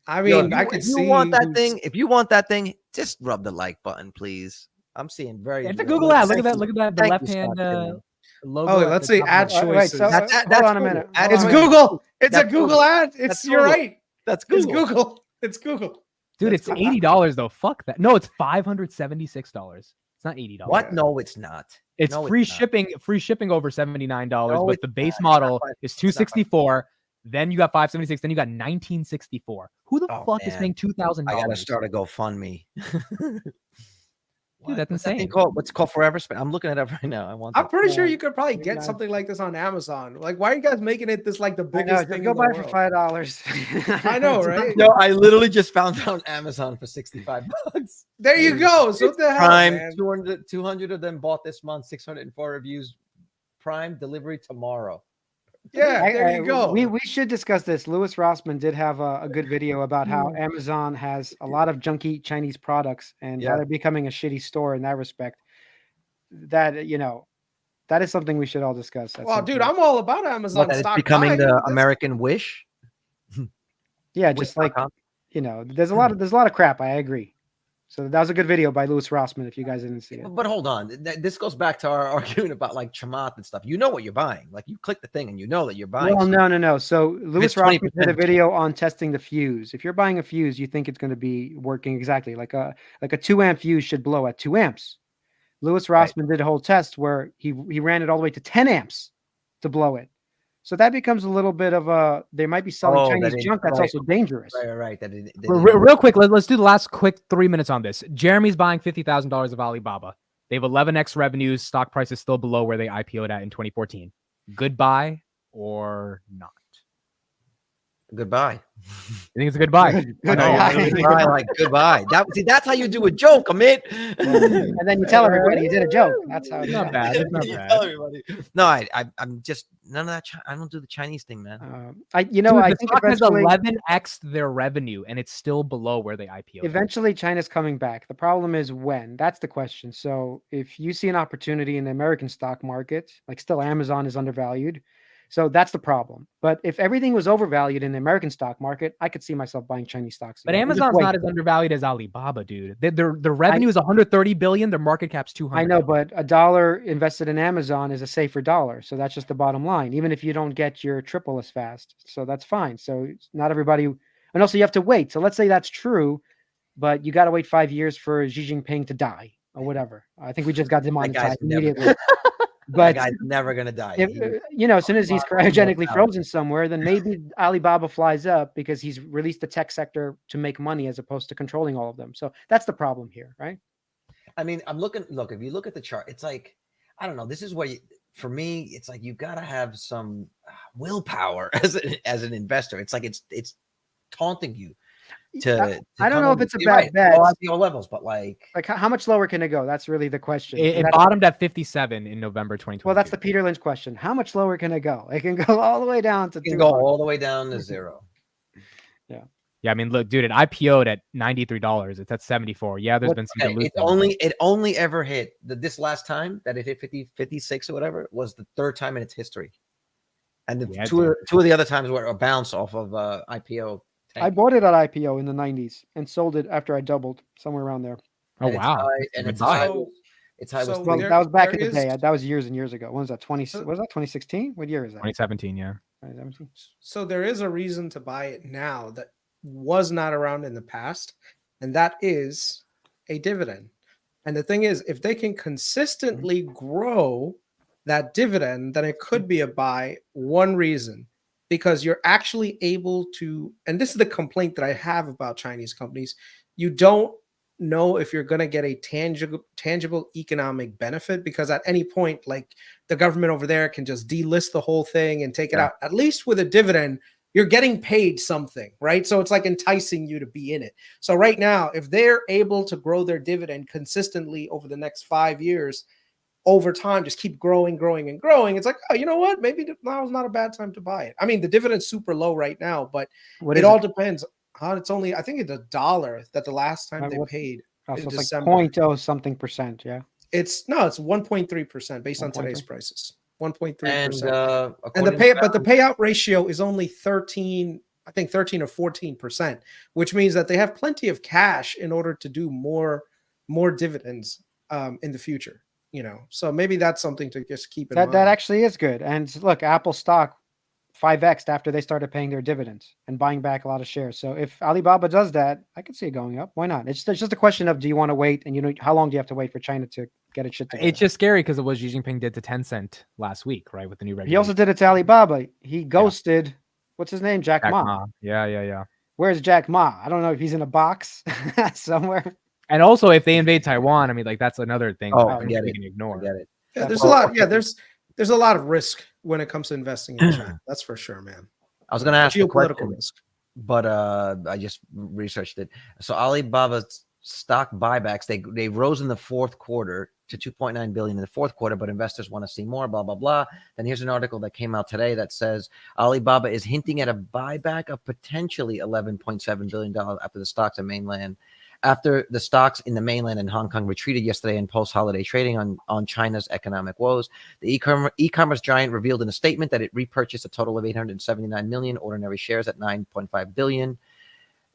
I mean, I if could you see want that who's- thing, if you want that thing, just rub the like button, please. I'm seeing very. It's a Google ad. Look at that. Look at that. The Thank left you, hand Scott Kinley. logo. Oh, at let's the see top ad right. Wait, so choices. hold on a minute. Google. Hold It's on a minute. Google. It's a That's Google Google. ad. That's You're Google. right. That's It's Google. Google. It's Google. Dude, That's it's Google. $80 though. Fuck that. No, it's $576. It's not $80. What? No, it's not. It's No, free it's not. shipping. Free shipping over $79. No, But it's the base not. It's not model five- is it's not five- $264. Then you got $576. Then you got $1964. Who the Oh, fuck is man. paying $2,000? I gotta start a GoFundMe. Dude, that's What's that thing insane. called? What's it called? Forever Spend. I'm looking it up right now. I want. I'm that. pretty sure Yeah. you could probably get Yeah. something like this on Amazon. Like, why are you guys making it this like the I know, biggest just thing? go in the buy it for world? $5. I know, right? No, I literally just found it on Amazon for $65. There you go. So what the hell, Prime, man? 200 of them bought this month, 604 reviews. Prime delivery tomorrow. Yeah, there you go. We should discuss this. Louis Rossmann did have a good video about how Amazon has a lot of junky Chinese products and how Yeah. they're becoming a shitty store in that respect. That, you know, that is something we should all discuss. at Well, some dude, point. I'm all about Amazon What, that it's stock becoming buying. the That's- American Wish. Yeah, just like, Wish.com. you know, there's a lot of crap. I agree. So that was a good video by Louis Rossmann. If you guys didn't see it, But hold on, this goes back to our argument about like Chamath and stuff. You know what you're buying. Like you click the thing and you know that you're buying. well, something. no. So Louis it's Rossmann did a 20%. video on testing the fuse. If you're buying a fuse, you think it's going to be working exactly like a 2 amp fuse should blow at 2 amps. Louis Rossmann did a whole test where he ran it all the way to 10 amps to blow it. So that becomes a little bit of a. They might be selling Chinese junk that's also dangerous. Right. Real quick, let's do the last quick 3 minutes on this. Jeremy's buying $50,000 of Alibaba. They have 11x revenues. Stock price is still below where they IPO'd at in 2014. Goodbye or not? Goodbye. You think it's a good buy? Goodbye. Like goodbye. That's how you do a joke, Amit. And then you tell everybody you did a joke. That's how It's not bad. It's not You bad. tell everybody. No, I'm just none of that. I don't do the Chinese thing, man. I Dude, think the stock has eventually, 11x their revenue, and it's still below where they IPO'd. eventually China's coming back. The problem is when. That's the question. So if you see an opportunity in the American stock market, like still Amazon is undervalued. So that's the problem. But if everything was overvalued in the American stock market, I could see myself buying Chinese stocks. But again. Just Amazon's wait. not as undervalued as Alibaba, dude. Their revenue is 130 billion. Their market cap's 200. I know, but a dollar invested in Amazon is a safer dollar. So that's just the bottom line, even if you don't get your triple as fast. So that's fine. So not everybody, and also you have to wait. So let's say that's true, but you got to wait 5 years for Xi Jinping to die or whatever. I think we just got demonetized never immediately. That But guy's never gonna die. if, you know, as soon as he's cryogenically frozen somewhere, then maybe Alibaba flies up because he's released the tech sector to make money as opposed to controlling all of them. So that's the problem here, right? I mean, I'm looking. Look, if you look at the chart, it's like I don't know. This is where for me, it's like you gotta have some willpower as an investor. It's like it's taunting you. I don't know if it's a bad bet. IPO levels, but like how much lower can it go? That's really the question. It bottomed at 57 in November 2020. Well, that's the Peter Lynch question. How much lower can it go? It can go all the way down to. It can go all the way down to zero. Yeah, I mean, look, dude, it IPO'd at $93. It's at 74. Yeah, there's been some. It only ever hit this last time that it hit 56 or whatever was the third time in its history, and the two of the other times were a bounce off of IPO. I bought it at IPO in the 90s and sold it after I doubled somewhere around there. Oh wow! It's high. It's high. Well, that was back in the day. That was years and years ago. When was that? Was that 2016? What year is that? 2017. Yeah. 2017. So there is a reason to buy it now that was not around in the past, and that is a dividend. And the thing is, if they can consistently grow that dividend, then it could be a buy. One reason, because you're actually able to, and this is the complaint that I have about Chinese companies, you don't know if you're going to get a tangible economic benefit, because at any point, like the government over there can just delist the whole thing and take it out. At least with a dividend, you're getting paid something, right? So it's like enticing you to be in it. So right now, if they're able to grow their dividend consistently over the next 5 years, over time, just keep growing. It's like, oh, you know what? Maybe now is not a bad time to buy it. I mean, the dividend's super low right now, but it all depends. It's only, I think it's $1 that the last time they paid. So it's December. like 0.0 something percent. Yeah. It's 1.3% based on today's prices. 1.3%. And the payout ratio is only 13 I think 13 or 14%, which means that they have plenty of cash in order to do more dividends in the future. So maybe that's something to just keep in mind. That actually is good. And look, Apple stock 5x'd after they started paying their dividends and buying back a lot of shares. So if Alibaba does that, I could see it going up. Why not? It's just a question of, do you want to wait? And how long do you have to wait for China to get its shit together? It's just scary because of what Xi Jinping did to Tencent last week, right? With the new regulation. He also did it to Alibaba. He ghosted, what's his name? Jack Ma. Yeah. Where's Jack Ma? I don't know if he's in a box somewhere. And also, if they invade Taiwan, I mean, like, that's another thing we can ignore. Get it. Yeah, there's a lot. Yeah, there's a lot of risk when it comes to investing in China. That's for sure, man. I was going to ask a geopolitical question, risk, but I just researched it. So Alibaba's stock buybacks, they rose in the fourth quarter to 2.9 billion in the fourth quarter, but investors want to see more, blah, blah, blah. Then here's an article that came out today that says Alibaba is hinting at a buyback of potentially $11.7 billion after the stocks in mainland. After the stocks in the mainland and Hong Kong retreated yesterday in post-holiday trading on China's economic woes, the e-commerce giant revealed in a statement that it repurchased a total of 879 million ordinary shares at 9.5 billion,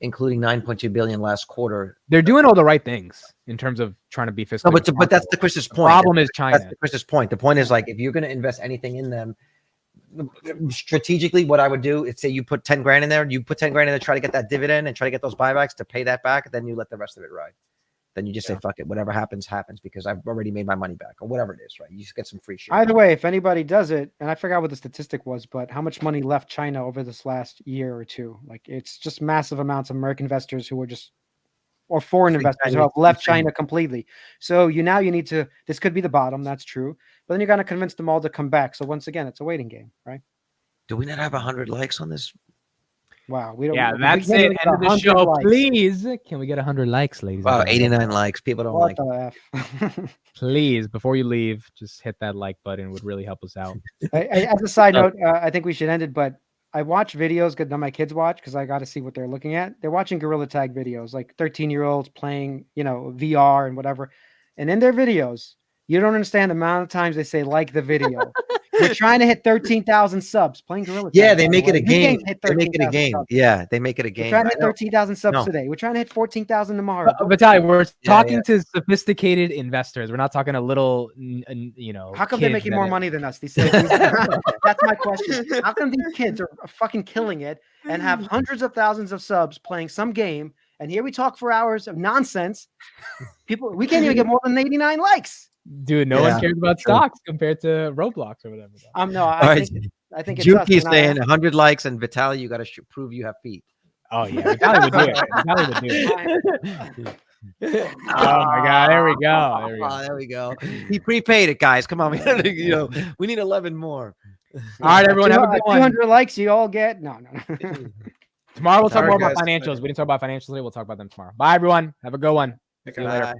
including 9.2 billion last quarter. They're doing all the right things in terms of trying to be fiscally. No, but that's the KRIS's point. The problem is China. That's the KRIS's point. The point is, like, if you're going to invest anything in them, strategically, what I would do is say you put 10 grand in there, try to get that dividend and try to get those buybacks to pay that back. Then you let the rest of it ride. Then you just say, fuck it, whatever happens, because I've already made my money back, or whatever it is, right? You just get some free shit. Either way, if anybody does it, and I forgot what the statistic was, but how much money left China over this last year or two? Like, it's just massive amounts of American investors who are just, or foreign investors who have left China completely. So you need to, this could be the bottom, that's true. But then you got to convince them all to come back. So once again, it's a waiting game, right? Do we not have 100 likes on this? Wow, we don't. Yeah, that's it. End of the show. Likes. Please, can we get 100 likes, ladies? Wow, 89 likes. People don't what like it. Please, before you leave, just hit that like button. It would really help us out. As a side note, I think we should end it, but I watch videos that my kids watch because I got to see what they're looking at. They're watching Gorilla Tag videos, like 13-year-olds playing, VR and whatever. And in their videos, you don't understand the amount of times they say like the video. We're trying to hit 13,000 subs playing Gorilla Tag. Yeah, they make it a game. They make it a game. Yeah, they make it a game. We're trying to hit 13,000 subs today. We're trying to hit 14,000 tomorrow. Vitaly, we're talking to sophisticated investors. We're not talking to little, How come they're making more money than us? That's my question. How come these kids are fucking killing it and have hundreds of thousands of subs playing some game? And here we talk for hours of nonsense. We can't even get more than 89 likes. Dude, no one cares about stocks compared to Roblox or whatever. No, I think it's Junkies saying 100 likes, and Vitaly, you got to prove you have feet. Oh yeah, Vitaly would do it. Oh my God, there we go. There we go. He prepaid it, guys. Come on, we need 11 more. All right, everyone, have a good one. 200 likes, you all get no. Tomorrow we'll talk more about financials. We didn't talk about financials today. We'll talk about them tomorrow. Bye, everyone. Have a good one. See you later.